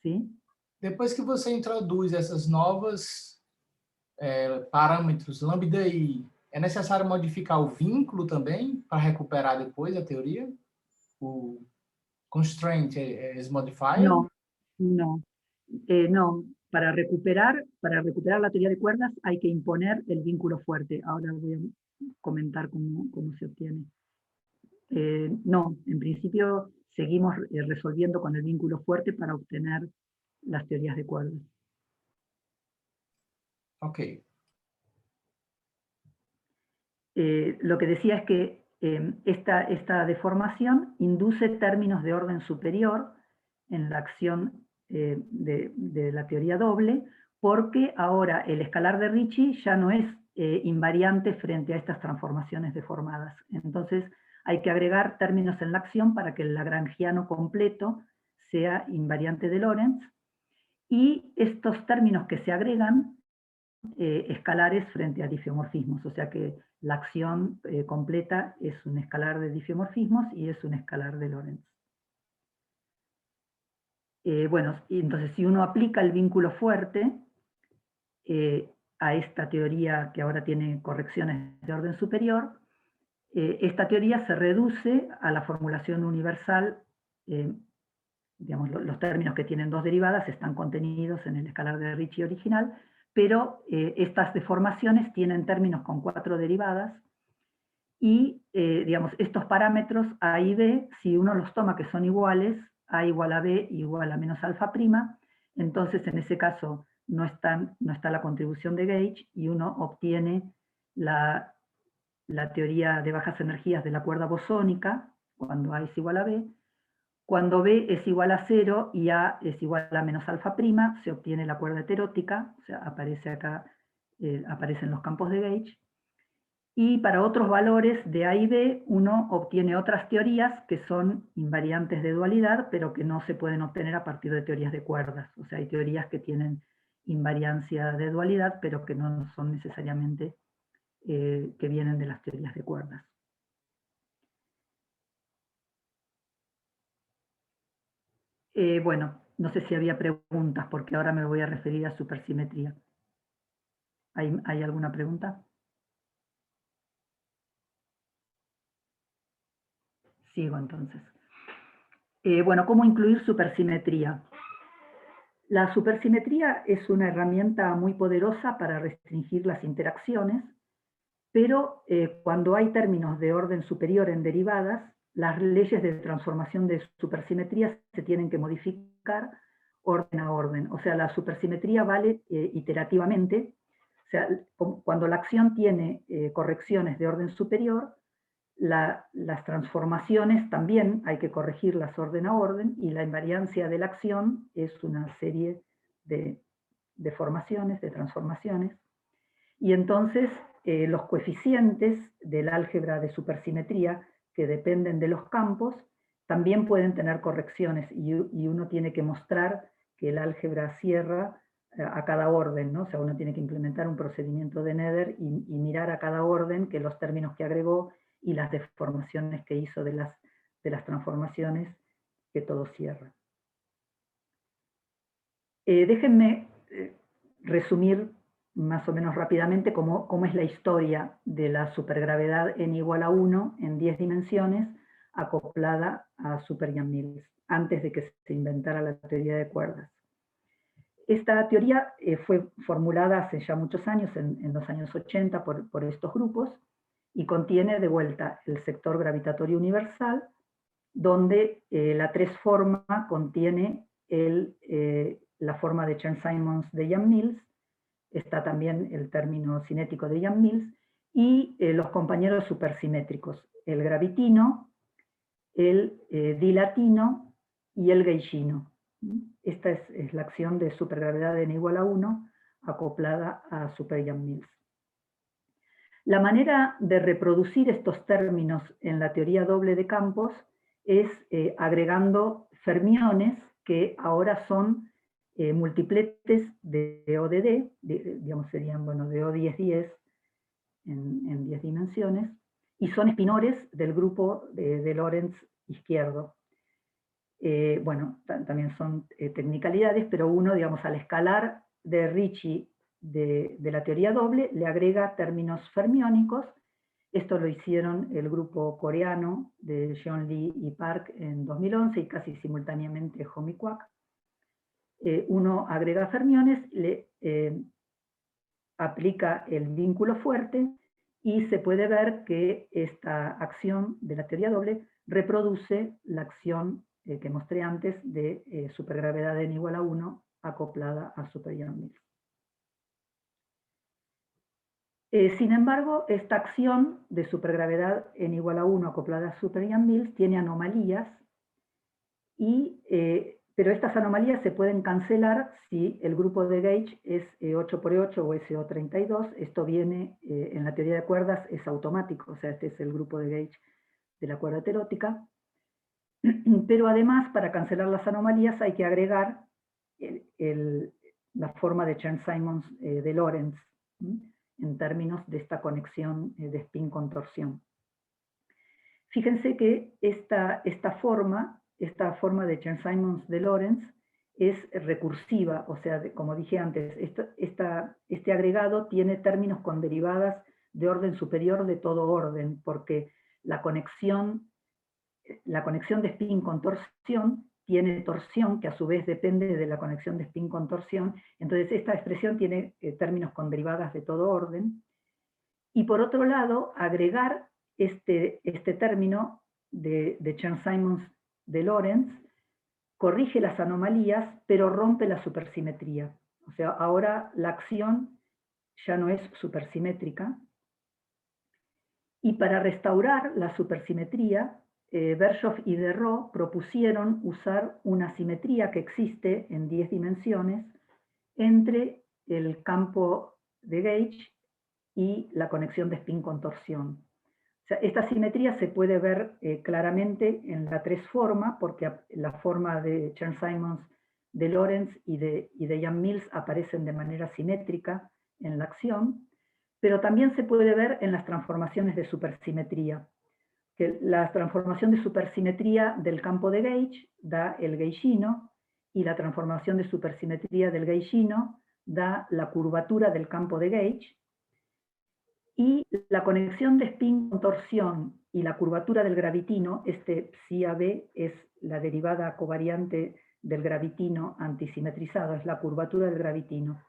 ¿Sí? Depois que você introduz essas novas parâmetros lambda e é necessário modificar o vínculo também para recuperar depois a teoria? O constraint is modified? No, no. No, para recuperar la teoría de cuerdas hay que imponer el vínculo fuerte. Ahora voy a comentar cómo se obtiene. No, en principio seguimos resolviendo con el vínculo fuerte para obtener las teorías de cuerdas. Ok. Lo que decía es que esta deformación induce términos de orden superior en la acción de la teoría doble, porque ahora el escalar de Ricci ya no es invariante frente a estas transformaciones deformadas. Entonces hay que agregar términos en la acción para que el lagrangiano completo sea invariante de Lorentz, y estos términos que se agregan escalares frente a difiomorfismos, o sea que la acción completa es un escalar de difiomorfismos y es un escalar de Lorentz. Bueno, y entonces si uno aplica el vínculo fuerte a esta teoría que ahora tiene correcciones de orden superior, esta teoría se reduce a la formulación universal, digamos, los términos que tienen dos derivadas están contenidos en el escalar de Ricci original, pero estas deformaciones tienen términos con 4 derivadas, y digamos, estos parámetros A y B, si uno los toma que son iguales, A igual a B igual a menos alfa prima, entonces en ese caso no está la contribución de Gauge, y uno obtiene la teoría de bajas energías de la cuerda bosónica, cuando A es igual a B. Cuando B es igual a 0 y A es igual a menos alfa prima, se obtiene la cuerda heterótica, o sea, aparece acá, aparecen los campos de Gauge. Y para otros valores de A y B, uno obtiene otras teorías que son invariantes de dualidad, pero que no se pueden obtener a partir de teorías de cuerdas. O sea, hay teorías que tienen invariancia de dualidad, pero que no son necesariamente que vienen de las teorías de cuerdas. Bueno, no sé si había preguntas, porque ahora me voy a referir a supersimetría. ¿Hay alguna pregunta? Sigo entonces. Bueno, ¿cómo incluir supersimetría? La supersimetría es una herramienta muy poderosa para restringir las interacciones, pero cuando hay términos de orden superior en derivadas, las leyes de transformación de supersimetría se tienen que modificar orden a orden. O sea, la supersimetría vale iterativamente. O sea, cuando la acción tiene correcciones de orden superior, las transformaciones también hay que corregirlas orden a orden, y la invariancia de la acción es una serie de deformaciones, de transformaciones. Y entonces los coeficientes del álgebra de supersimetría, que dependen de los campos, también pueden tener correcciones, y uno tiene que mostrar que el álgebra cierra a cada orden, ¿no? O sea, uno tiene que implementar un procedimiento de Nether y mirar a cada orden que los términos que agregó y las deformaciones que hizo de las transformaciones, que todo cierra. Déjenme resumir más o menos rápidamente cómo es la historia de la supergravedad n igual a 1 en 10 dimensiones acoplada a Super Yang-Mills, antes de que se inventara la teoría de cuerdas. Esta teoría fue formulada hace ya muchos años, en los años 80, por estos grupos, y contiene de vuelta el sector gravitatorio universal, donde la 3 forma contiene la forma de Chern-Simons de Yang-Mills, está también el término cinético de Yang-Mills, y los compañeros supersimétricos, el gravitino, el dilatino y el gaugino. Esta es la acción de supergravedad n igual a 1 acoplada a Super Yang-Mills. La manera de reproducir estos términos en la teoría doble de campos es agregando fermiones, que ahora son multipletes de O de D, digamos serían, bueno, de O 10-10 en 10 dimensiones, y son espinores del grupo de Lorentz izquierdo. Bueno, también son technicalidades, pero uno, digamos, al escalar de Ricci de la teoría doble le agrega términos fermiónicos. Esto lo hicieron el grupo coreano de Jeon Lee y Park en 2011 y casi simultáneamente Hom y Kwak. Uno agrega fermiones, le aplica el vínculo fuerte y se puede ver que esta acción de la teoría doble reproduce la acción que mostré antes de supergravedad n igual a 1 acoplada a Super Yang-Mills. Sin embargo, esta acción de supergravedad n igual a 1 acoplada a Super Yang-Mills tiene anomalías, pero estas anomalías se pueden cancelar si el grupo de gauge es 8×8 o SO32. Esto viene en la teoría de cuerdas, es automático, o sea, este es el grupo de gauge de la cuerda heterótica. Pero además, para cancelar las anomalías hay que agregar la forma de Chern-Simons de Lorentz, en términos de esta conexión de spin-contorsión. Fíjense que esta forma de Chern-Simons de Lorentz es recursiva, o sea, como dije antes, este agregado tiene términos con derivadas de orden superior de todo orden, porque la conexión de spin-contorsión tiene torsión, que a su vez depende de la conexión de spin-contorsión. Entonces esta expresión tiene términos con derivadas de todo orden. Y por otro lado, agregar este término de Chern-Simons de Lorentz corrige las anomalías, pero rompe la supersimetría. O sea, ahora la acción ya no es supersimétrica. Y para restaurar la supersimetría, Bershoff y de Roo propusieron usar una simetría que existe en 10 dimensiones entre el campo de gauge y la conexión de spin-contorsión. O sea, esta simetría se puede ver claramente en la 3 forma, porque la forma de Chern-Simons de Lorentz y de Yang-Mills aparecen de manera simétrica en la acción, pero también se puede ver en las transformaciones de supersimetría. Que la transformación de supersimetría del campo de gauge da el gaugeino, y la transformación de supersimetría del gaugeino da la curvatura del campo de gauge, y la conexión de spin-contorsión y la curvatura del gravitino, este psi-AB es la derivada covariante del gravitino antisimetrizado, es la curvatura del gravitino.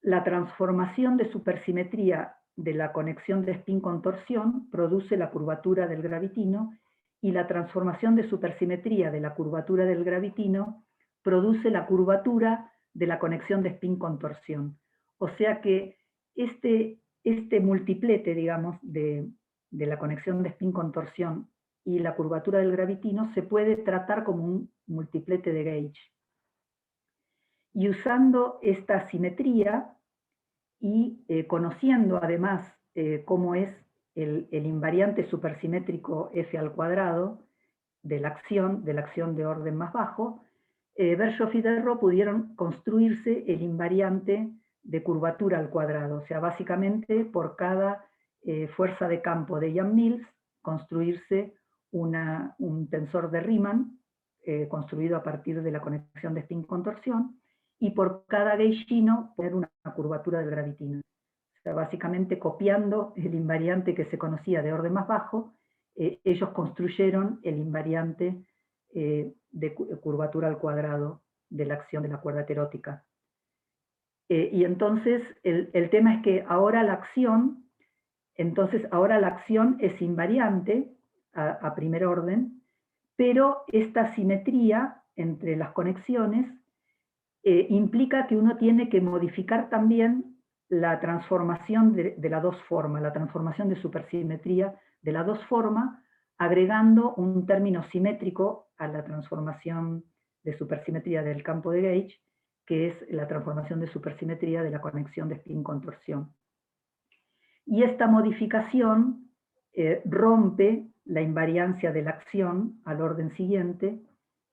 La transformación de supersimetría de la conexión de spin-contorsión produce la curvatura del gravitino, y la transformación de supersimetría de la curvatura del gravitino produce la curvatura de la conexión de spin-contorsión. O sea que este multiplete, digamos, de la conexión de spin-contorsión y la curvatura del gravitino se puede tratar como un multiplete de gauge. Y usando esta simetría y conociendo además cómo es el invariante supersimétrico f al cuadrado de la acción de orden más bajo, Bershoff y de Roo pudieron construirse el invariante de curvatura al cuadrado, o sea, básicamente por cada fuerza de campo de Yang-Mills construirse un tensor de Riemann construido a partir de la conexión de spin-contorsión, y por cada gaugeino poner una curvatura del gravitino. O sea, básicamente copiando el invariante que se conocía de orden más bajo, ellos construyeron el invariante de curvatura al cuadrado de la acción de la cuerda heterótica. Y entonces el tema es que ahora la acción es invariante a primer orden, pero esta simetría entre las conexiones implica que uno tiene que modificar también la transformación de la 2 forma, la transformación de supersimetría de la 2 forma, agregando un término simétrico a la transformación de supersimetría del campo de gauge, que es la transformación de supersimetría de la conexión de spin-contorsión. Y esta modificación rompe la invariancia de la acción al orden siguiente,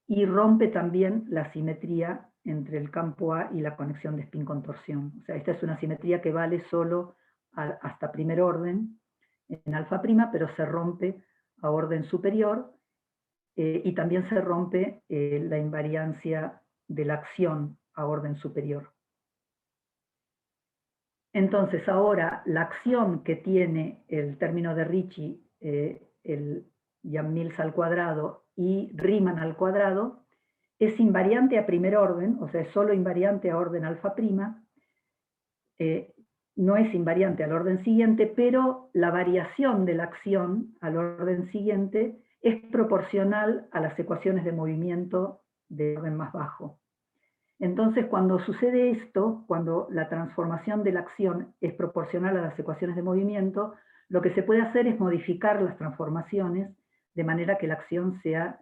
y rompe también la simetría entre el campo A y la conexión de spin-contorsión. O sea, esta es una simetría que vale solo hasta primer orden, en alfa prima, pero se rompe a orden superior, y también se rompe la invariancia de la acción a orden superior. Entonces ahora la acción que tiene el término de Ricci, el Yang-Mills al cuadrado y Riemann al cuadrado, es invariante a primer orden, o sea, es solo invariante a orden alfa prima, no es invariante al orden siguiente, pero la variación de la acción al orden siguiente es proporcional a las ecuaciones de movimiento de orden más bajo. Entonces, cuando sucede esto, cuando la transformación de la acción es proporcional a las ecuaciones de movimiento, lo que se puede hacer es modificar las transformaciones de manera que la acción siga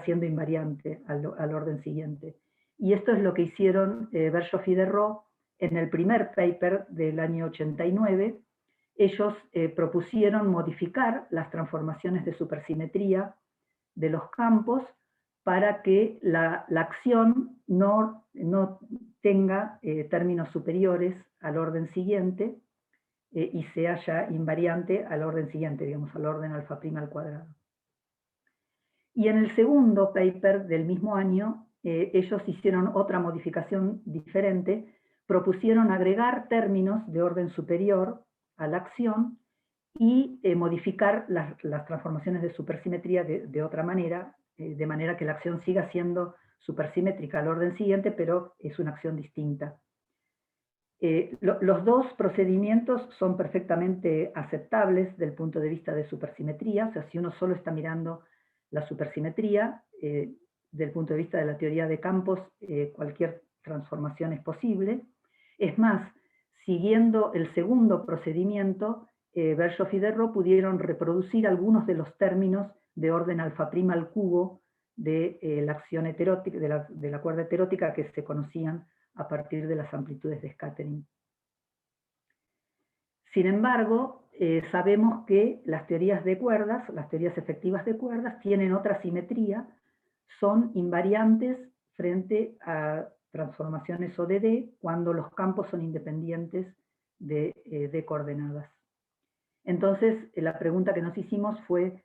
siendo invariante al orden siguiente. Y esto es lo que hicieron Bershoff y Derrot en el primer paper del año 89. Ellos propusieron modificar las transformaciones de supersimetría de los campos para que la acción no tenga términos superiores al orden siguiente y sea ya invariante al orden siguiente, digamos, al orden alfa prima al cuadrado. Y en el segundo paper del mismo año, ellos hicieron otra modificación diferente, propusieron agregar términos de orden superior a la acción y modificar las transformaciones de supersimetría de otra manera, de manera que la acción siga siendo supersimétrica al orden siguiente, pero es una acción distinta. Los dos procedimientos son perfectamente aceptables desde el punto de vista de supersimetría, o sea, si uno solo está mirando la supersimetría, desde el punto de vista de la teoría de campos, cualquier transformación es posible. Es más, siguiendo el segundo procedimiento, Bershoff y Derrot pudieron reproducir algunos de los términos de orden alfa prima al cubo de la acción heterótica, de la cuerda heterótica que se conocían a partir de las amplitudes de scattering. Sin embargo, sabemos que las teorías de cuerdas, las teorías efectivas de cuerdas, tienen otra simetría, son invariantes frente a transformaciones ODD cuando los campos son independientes de coordenadas. Entonces, la pregunta que nos hicimos fue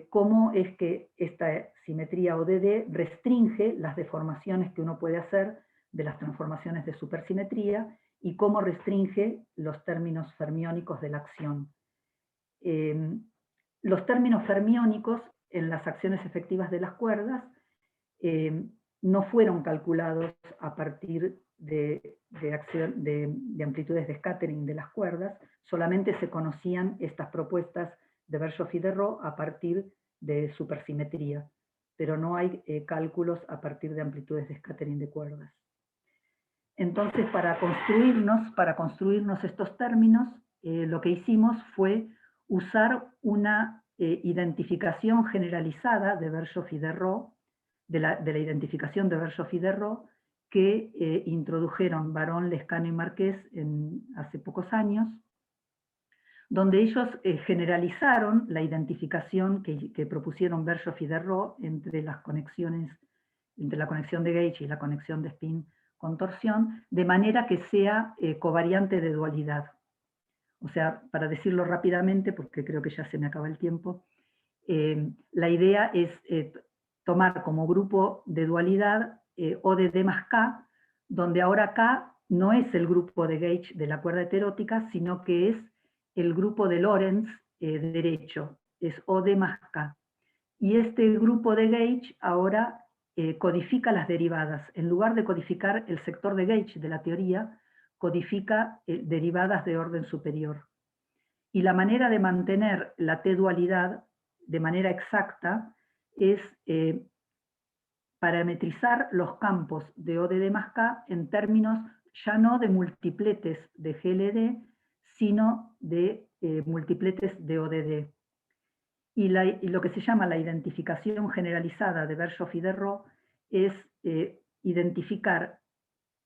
cómo es que esta simetría ODD restringe las deformaciones que uno puede hacer de las transformaciones de supersimetría y cómo restringe los términos fermiónicos de la acción. Los términos fermiónicos en las acciones efectivas de las cuerdas no fueron calculados a partir de amplitudes de scattering de las cuerdas, solamente se conocían estas propuestas de Bershoff y Derrot a partir de supersimetría, pero no hay cálculos a partir de amplitudes de scattering de cuerdas. Entonces, para construirnos estos términos, lo que hicimos fue usar una identificación generalizada de Bershoff y Derrot, de la identificación de Bershoff y Derrot, que introdujeron Barón, Lescano y Marqués hace pocos años, donde ellos generalizaron la identificación que propusieron Bershoff y Derrot entre las conexiones, entre la conexión de gauge y la conexión de spin-contorsión, de manera que sea covariante de dualidad. O sea, para decirlo rápidamente, porque creo que ya se me acaba el tiempo, la idea es tomar como grupo de dualidad ODD más K, donde ahora K no es el grupo de gauge de la cuerda heterótica, sino que es el grupo de Lorentz derecho, es OD más K. Y este grupo de gauge ahora codifica las derivadas. En lugar de codificar el sector de gauge de la teoría, codifica derivadas de orden superior. Y la manera de mantener la T-dualidad de manera exacta es parametrizar los campos de ODD más K en términos ya no de multipletes de GLD, sino de multipletes de ODD. Y lo que se llama la identificación generalizada de Bershoff y Derrot es identificar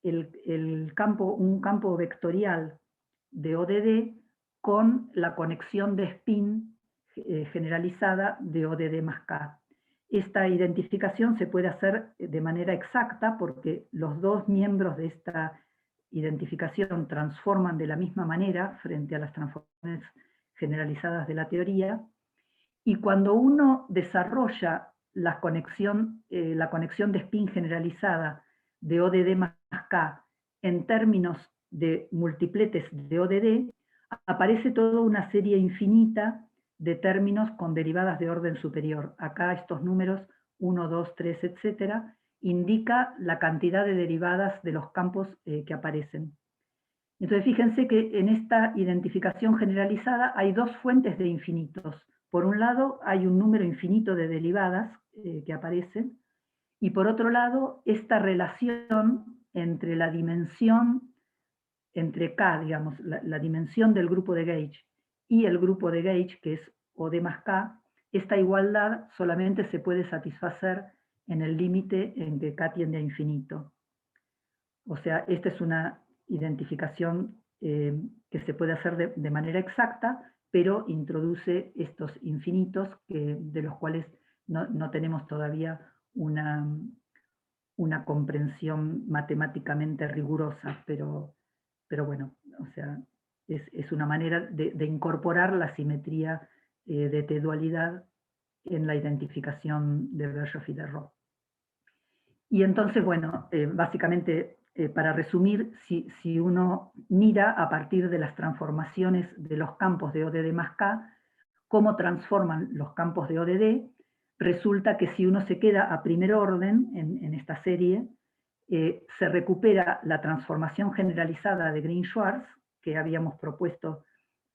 un campo vectorial de ODD con la conexión de spin generalizada de ODD más K. Esta identificación se puede hacer de manera exacta porque los dos miembros de esta identificación transforman de la misma manera frente a las transformaciones generalizadas de la teoría, y cuando uno desarrolla la conexión de spin generalizada de ODD más K en términos de multipletes de ODD, aparece toda una serie infinita de términos con derivadas de orden superior. Acá estos números 1, 2, 3, etcétera, indica la cantidad de derivadas de los campos que aparecen. Entonces fíjense que en esta identificación generalizada hay dos fuentes de infinitos. Por un lado hay un número infinito de derivadas que aparecen, y por otro lado esta relación entre la dimensión, entre K, digamos, la dimensión del grupo de gauge y el grupo de gauge, que es OD más K, esta igualdad solamente se puede satisfacer en el límite en que K tiende a infinito. O sea, esta es una identificación que se puede hacer de manera exacta, pero introduce estos infinitos de los cuales no tenemos todavía una comprensión matemáticamente rigurosa, pero bueno, o sea, es una manera de incorporar la simetría de T-dualidad en la identificación de Bershoff y de Rho. Y entonces, bueno, básicamente, para resumir, si uno mira a partir de las transformaciones de los campos de ODD más K, cómo transforman los campos de ODD, resulta que si uno se queda a primer orden en esta serie, se recupera la transformación generalizada de Green-Schwarz, que habíamos propuesto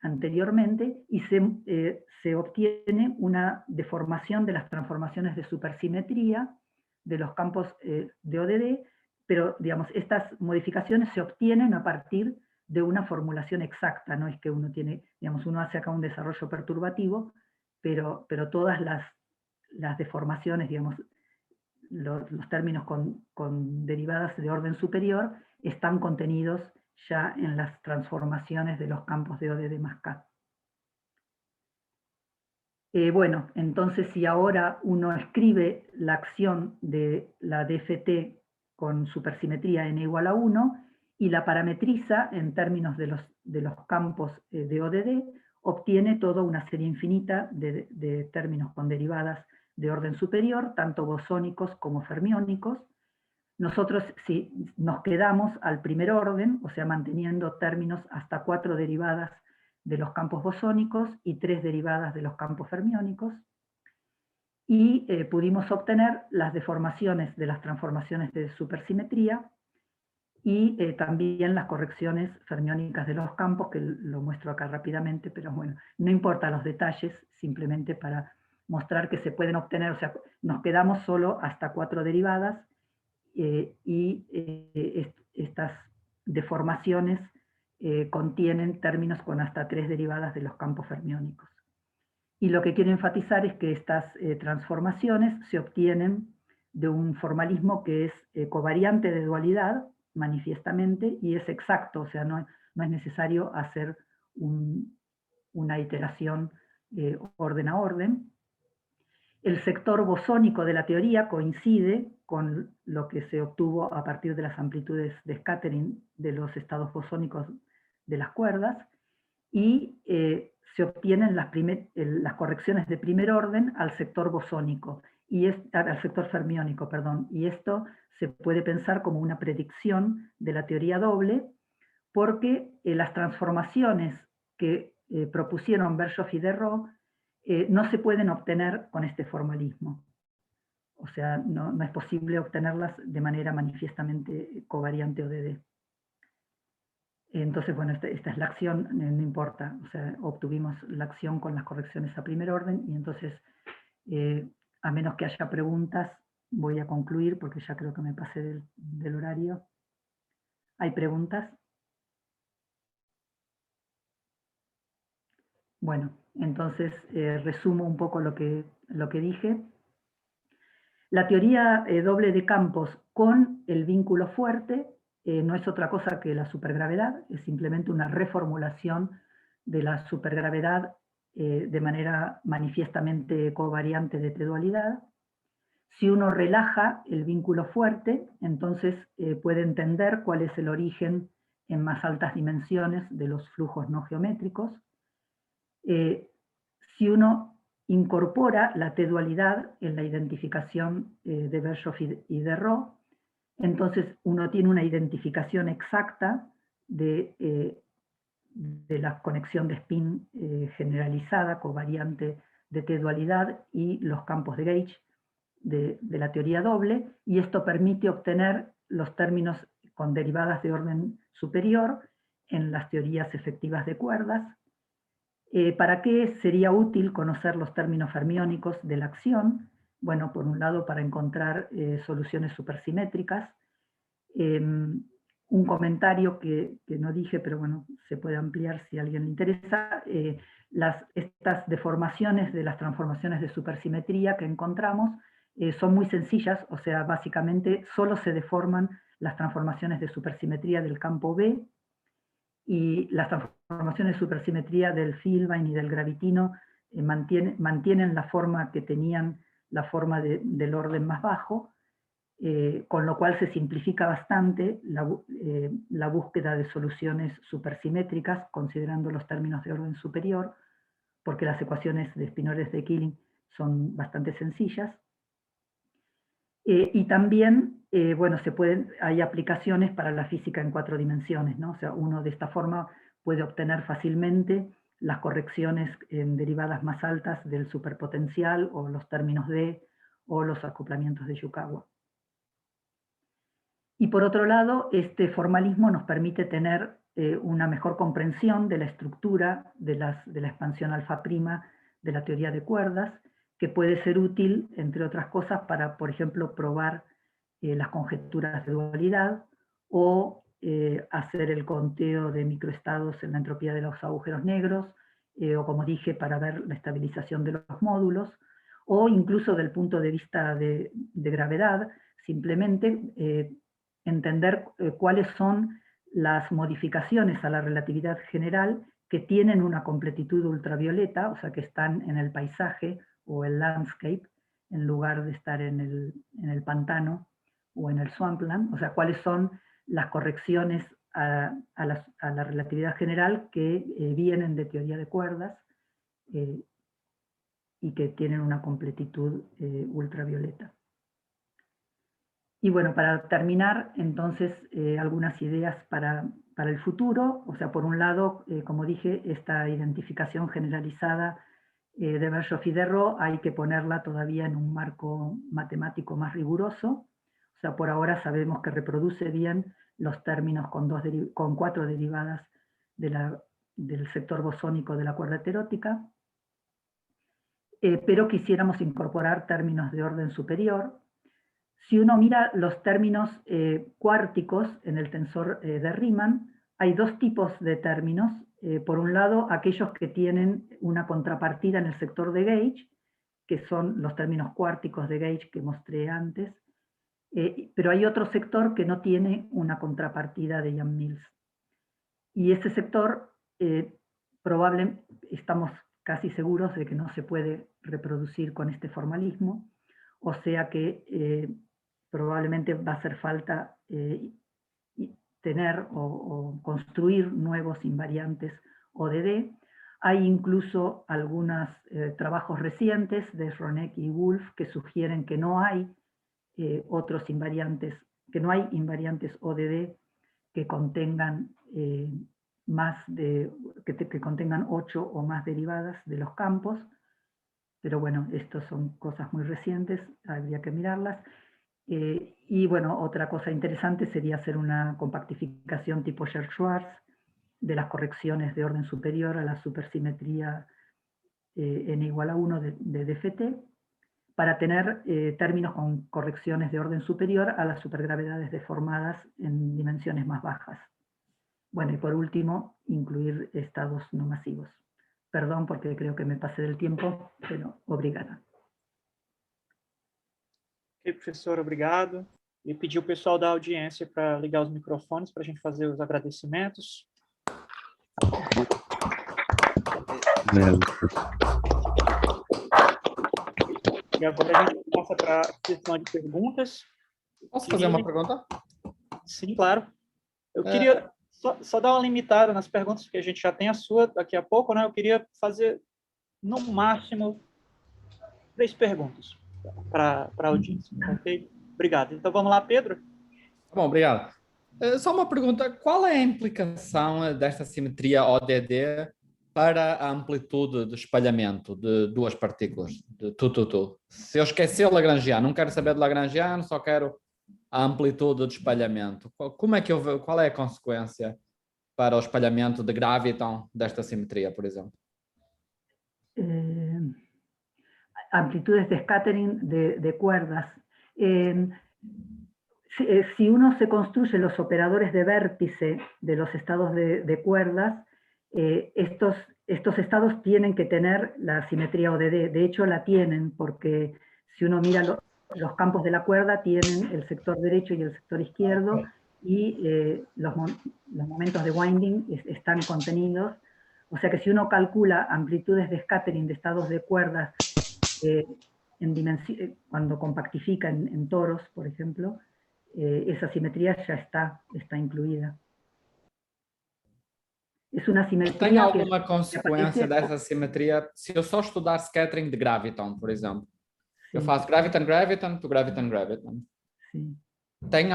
anteriormente, y se obtiene una deformación de las transformaciones de supersimetría de los campos de ODD, pero digamos, estas modificaciones se obtienen a partir de una formulación exacta, no es que uno tiene, digamos, uno hace acá un desarrollo perturbativo, pero todas las deformaciones, digamos, los términos con derivadas de orden superior están contenidos ya en las transformaciones de los campos de ODD más K. Bueno, entonces si ahora uno escribe la acción de la DFT con supersimetría n igual a 1 y la parametriza en términos de los campos de ODD, obtiene toda una serie infinita de términos con derivadas de orden superior, tanto bosónicos como fermiónicos. Nosotros si nos quedamos al primer orden, o sea, manteniendo términos hasta 4 derivadas de los campos bosónicos y 3 derivadas de los campos fermiónicos, y pudimos obtener las deformaciones de las transformaciones de supersimetría y también las correcciones fermiónicas de los campos, que lo muestro acá rápidamente, pero bueno, no importa los detalles, simplemente para mostrar que se pueden obtener, o sea, nos quedamos solo hasta 4 derivadas, y estas deformaciones contienen términos con hasta 3 derivadas de los campos fermiónicos. Y lo que quiero enfatizar es que estas transformaciones se obtienen de un formalismo que es covariante de dualidad, manifiestamente, y es exacto, o sea, no es necesario hacer una iteración orden a orden. El sector bosónico de la teoría coincide con lo que se obtuvo a partir de las amplitudes de scattering de los estados bosónicos de las cuerdas, y se obtienen las correcciones de primer orden al sector bosónico, al sector fermiónico, perdón, y esto se puede pensar como una predicción de la teoría doble, porque las transformaciones que propusieron Bershoff y de Rho no se pueden obtener con este formalismo. O sea, no es posible obtenerlas de manera manifiestamente covariante ODD. Entonces, bueno, esta es la acción, no importa, o sea, obtuvimos la acción con las correcciones a primer orden, y entonces, a menos que haya preguntas, voy a concluir, porque ya creo que me pasé del horario. ¿Hay preguntas? Bueno, entonces resumo un poco lo que dije. La teoría doble de campos con el vínculo fuerte no es otra cosa que la supergravedad, es simplemente una reformulación de la supergravedad de manera manifiestamente covariante de T-dualidad. Si uno relaja el vínculo fuerte, entonces puede entender cuál es el origen en más altas dimensiones de los flujos no geométricos. Si uno incorpora la T-dualidad en la identificación de Bershoff y de Rho, entonces uno tiene una identificación exacta de la conexión de spin generalizada, covariante de T-dualidad y los campos de gauge de la teoría doble, y esto permite obtener los términos con derivadas de orden superior en las teorías efectivas de cuerdas. ¿Para qué sería útil conocer los términos fermiónicos de la acción? Bueno, por un lado, para encontrar soluciones supersimétricas. Un comentario que no dije, pero bueno, se puede ampliar si a alguien le interesa. Estas deformaciones de las transformaciones de supersimetría que encontramos son muy sencillas, o sea, básicamente solo se deforman las transformaciones de supersimetría del campo B, y las transformaciones de supersimetría del Filbine y del gravitino mantienen la forma que tenían, la forma del orden más bajo, con lo cual se simplifica bastante la búsqueda de soluciones supersimétricas, considerando los términos de orden superior, porque las ecuaciones de espinores de Killing son bastante sencillas. Y también, bueno, hay aplicaciones para la física en 4 dimensiones, ¿no? O sea, uno de esta forma puede obtener fácilmente las correcciones en derivadas más altas del superpotencial, o los términos D, o los acoplamientos de Yukawa. Y por otro lado, este formalismo nos permite tener una mejor comprensión de la estructura de la expansión alfa prima de la teoría de cuerdas, que puede ser útil, entre otras cosas, para, por ejemplo, probar las conjeturas de dualidad, o hacer el conteo de microestados en la entropía de los agujeros negros, o como dije, para ver la estabilización de los módulos, o incluso del punto de vista de gravedad, simplemente entender cuáles son las modificaciones a la relatividad general que tienen una completitud ultravioleta, o sea, que están en el paisaje o el landscape, en lugar de estar en el pantano o en el swampland. O sea, cuáles son las correcciones a la relatividad general que vienen de teoría de cuerdas y que tienen una completitud ultravioleta. Y bueno, para terminar, entonces, algunas ideas para el futuro. O sea, por un lado, como dije, esta identificación generalizada de Virchow y de Roe hay que ponerla todavía en un marco matemático más riguroso. O sea, por ahora sabemos que reproduce bien los términos con 4 derivadas del sector bosónico de la cuerda heterótica, pero quisiéramos incorporar términos de orden superior. Si uno mira los términos cuárticos en el tensor de Riemann, hay 2 tipos de términos. Por un lado, aquellos que tienen una contrapartida en el sector de gauge, que son los términos cuárticos de gauge que mostré antes, pero hay otro sector que no tiene una contrapartida de Yang-Mills. Y ese sector, estamos casi seguros de que no se puede reproducir con este formalismo, o sea que probablemente va a hacer falta tener o construir nuevos invariantes ODD. Hay incluso algunos trabajos recientes de Ronek y Wolf que sugieren que no hay otros invariantes, que no hay invariantes ODD que contengan que contengan 8 o más derivadas de los campos, pero bueno, estas son cosas muy recientes, habría que mirarlas. Y bueno, otra cosa interesante sería hacer una compactificación tipo Scherz-Schwarz de las correcciones de orden superior a la supersimetría n igual a 1 de DFT, para tener términos con correcciones de orden superior a las supergravedades deformadas en dimensiones más bajas. Bueno, y por último, incluir estados no masivos. Perdón porque creo que me pasé del tempo, pero obrigada. Ok, professor, obrigado. E pedir o pessoal da audiência para ligar os microfones para a gente fazer os agradecimentos. E agora a gente passa para a sessão de perguntas. Posso fazer uma pergunta? Sim, claro. Eu queria só dar uma limitada nas perguntas, porque a gente já tem a sua daqui a pouco, né? Eu queria fazer, no máximo, 3 perguntas para a audiência, ok? Obrigado. Então, vamos lá, Pedro? Tá bom, obrigado. Só uma pergunta, qual é a implicação desta simetria ODD para a amplitude de espalhamento de duas partículas, de tu? Se eu esquecer o Lagrangiano, não quero saber de Lagrangiano, só quero a amplitude de espalhamento. Como é que qual é a consequência para o espalhamento de graviton desta simetria, por exemplo? Amplitudes de scattering de cuerdas. Si uno se construye los operadores de vértice de los estados de cuerdas, estos estados tienen que tener la simetría ODD. De hecho, la tienen, porque si uno mira los campos de la cuerda, tienen el sector derecho y el sector izquierdo, y los momentos de winding están contenidos. O sea que si uno calcula amplitudes de scattering de estados de cuerdas cuando compactifica en toros, por ejemplo, esa simetría ya está incluida. Es una simetría. Tem alguma consequência dessa simetria se eu só estudar scattering de graviton, por exemplo? Eu faço graviton to graviton. Sim. Tem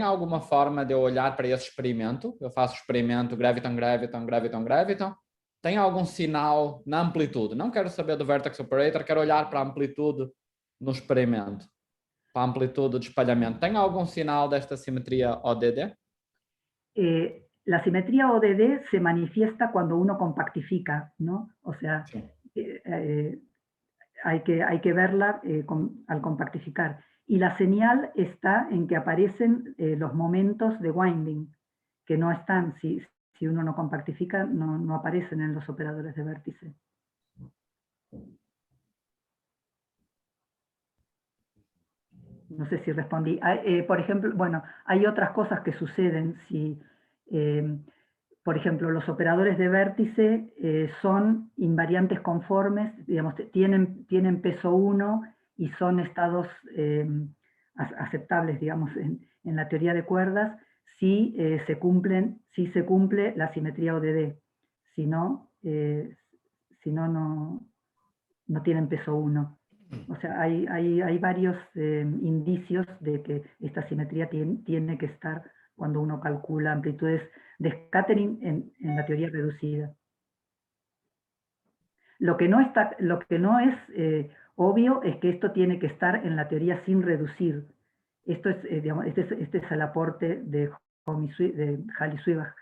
alguma forma de eu olhar para esse experimento? Eu faço experimento graviton. Tem algum sinal na amplitude? Não quero saber do vertex operator, quero olhar para a amplitude no experimento, para a amplitude de espalhamento. Tem algum sinal desta simetria ODD? La simetría ODD se manifiesta cuando uno compactifica, ¿no? O sea, sí. Hay que verla al compactificar. Y la señal está en que aparecen los momentos de winding, que no están, si uno no compactifica, no aparecen en los operadores de vértice. No sé si respondí. Por ejemplo, bueno, hay otras cosas que suceden si, por ejemplo, los operadores de vértice son invariantes conformes, digamos, tienen peso 1 y son estados aceptables, digamos, en la teoría de cuerdas, si se cumple la simetría ODD. Si no, no tienen peso 1. O sea, hay varios indicios de que esta simetría tiene que estar cuando uno calcula amplitudes de scattering en la teoría reducida. Lo que no es obvio es que esto tiene que estar en la teoría sin reducir. Esto es, digamos, este es el aporte de Halley-Sweibach,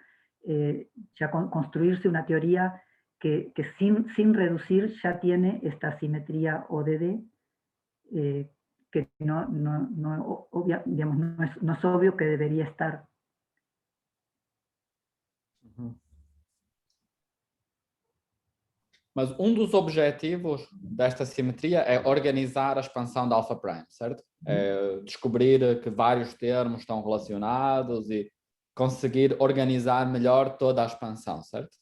ya construirse una teoría que sin reducir ya tiene esta simetría ODD, que no es obvio que debería estar. Mas dos objetivos desta simetria é organizar a expansão da alpha prime, certo? É descobrir que vários termos estão relacionados e conseguir organizar melhor toda a expansão, certo?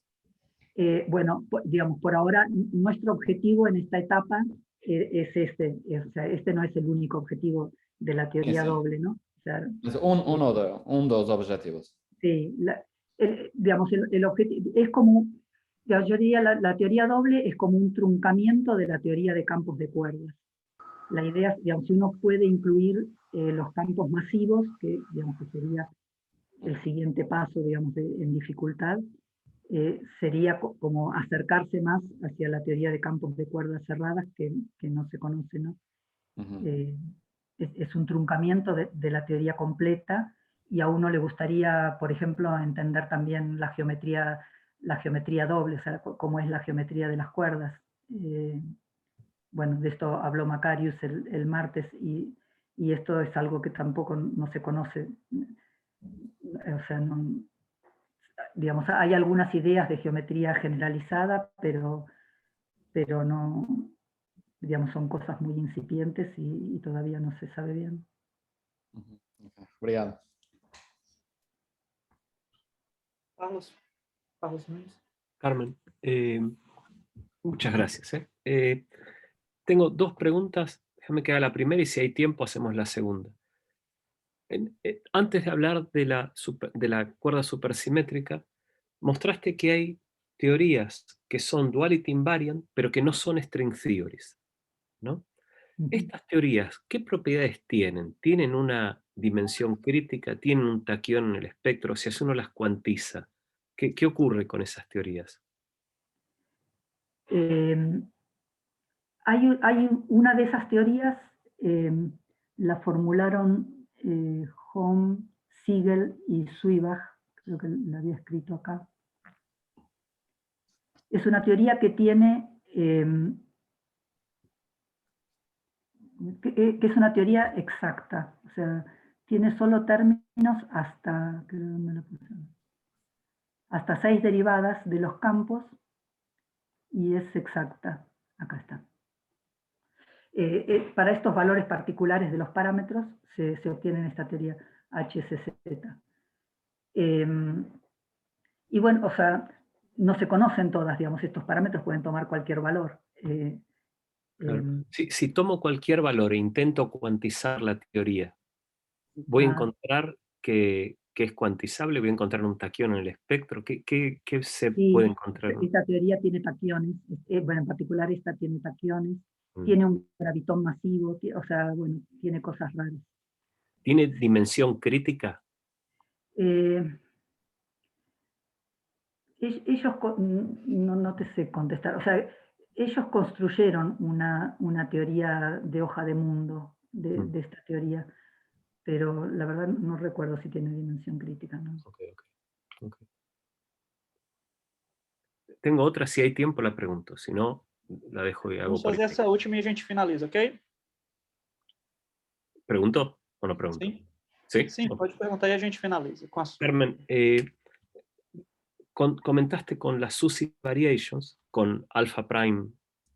Bueno, digamos, por ahora nuestro objetivo en esta etapa es o sea, este no es el único objetivo de la teoría doble, ¿no? O sea, dos objetivos. Sí, digamos, el objetivo es como, yo diría, la teoría doble es como un truncamiento de la teoría de campos de cuerdas. La idea, digamos, si uno puede incluir los campos masivos, que, digamos, que sería el siguiente paso, digamos, en dificultad, sería como acercarse más hacia la teoría de campos de cuerdas cerradas que no se conoce, ¿no? Es un truncamiento de la teoría completa, y a uno le gustaría, por ejemplo, entender también la geometría doble, o sea, cómo es la geometría de las cuerdas. Bueno, de esto habló Macarius el martes, y esto es algo que tampoco no se conoce. O sea, digamos, hay algunas ideas de geometría generalizada, pero no, digamos, son cosas muy incipientes y todavía no se sabe bien. Obrigado. Carlos Nunes. Carmen, muchas gracias. Tengo dos preguntas, déjame que haga la primera y si hay tiempo hacemos la segunda. Antes de hablar de la cuerda supersimétrica, mostraste que hay teorías que son duality invariant, pero que no son string theories, ¿no? Estas teorías, ¿qué propiedades tienen? ¿Tienen una dimensión crítica, tienen un taquión en el espectro, si uno las cuantiza, ¿qué ocurre con esas teorías? Hay una de esas teorías, la formularon Hom, Siegel y Zuibach, creo que la había escrito acá. Es una teoría que tiene, que es una teoría exacta, o sea, tiene solo términos hasta, hasta 6 derivadas de los campos y es exacta. Acá está. Para estos valores particulares de los parámetros se obtiene esta teoría HCZ. Y bueno, o sea, no se conocen todas, digamos, estos parámetros pueden tomar cualquier valor. Claro. Si tomo cualquier valor e intento cuantizar la teoría, ¿voy a encontrar que es cuantizable? ¿Voy a encontrar un taquión en el espectro? ¿Qué se puede encontrar? Esta teoría tiene taquiones, bueno, en particular esta tiene taquiones, tiene un gravitón masivo, o sea, bueno, tiene cosas raras. ¿Tiene dimensión crítica? Ellos, no te sé contestar, o sea, ellos construyeron una teoría de hoja de mundo de esta teoría, pero la verdad no recuerdo si tiene dimensión crítica, ¿no? Okay. Tengo otra, si hay tiempo la pregunto, si no, la dejo y hago. Vamos fazer essa última e a gente finaliza, ok? ¿Pregunto o no pregunto? Sí. Sí, pode perguntar e a gente finaliza. Carmen, comentaste con las SUSY variations, con alpha prime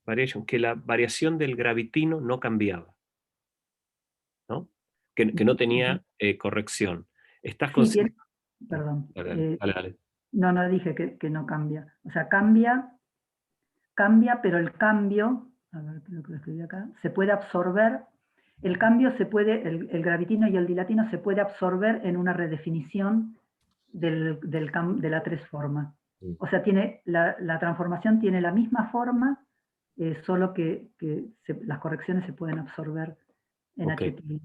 variation, que la variación del gravitino no cambiaba, ¿no? Que no tenía corrección. ¿Estás consciente? Perdón. Dale. No dije que no cambia. O sea, cambia, pero el cambio, a ver, lo que escribí acá, se puede absorber. El cambio se puede, el gravitino y el dilatino se puede absorber en una redefinición de la tres forma. O sea, la transformación tiene la misma forma, solo que las correcciones se pueden absorber en HTL.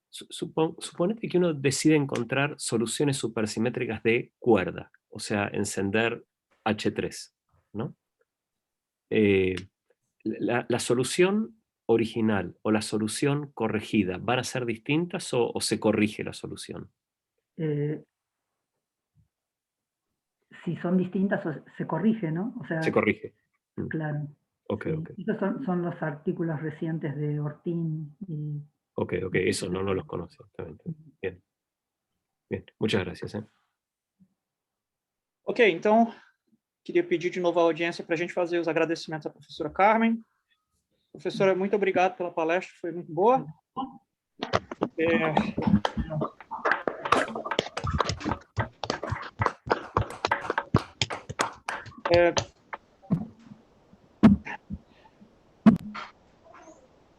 Suponete que uno decide encontrar soluciones supersimétricas de cuerda, o sea, encender H3, ¿no? La solución original o la solución corregida, ¿van a ser distintas o se corrige la solución? Si son distintas, se corrige, ¿no? O sea, se corrige. Claro. Okay. Estos son los artículos recientes de Ortín. Ok, eso no los conozco. Bien, muchas gracias. Ok, então, queria pedir de novo a audiência para a gente fazer os agradecimentos à professora Carmen. Professora, muito obrigado pela palestra, foi muito boa.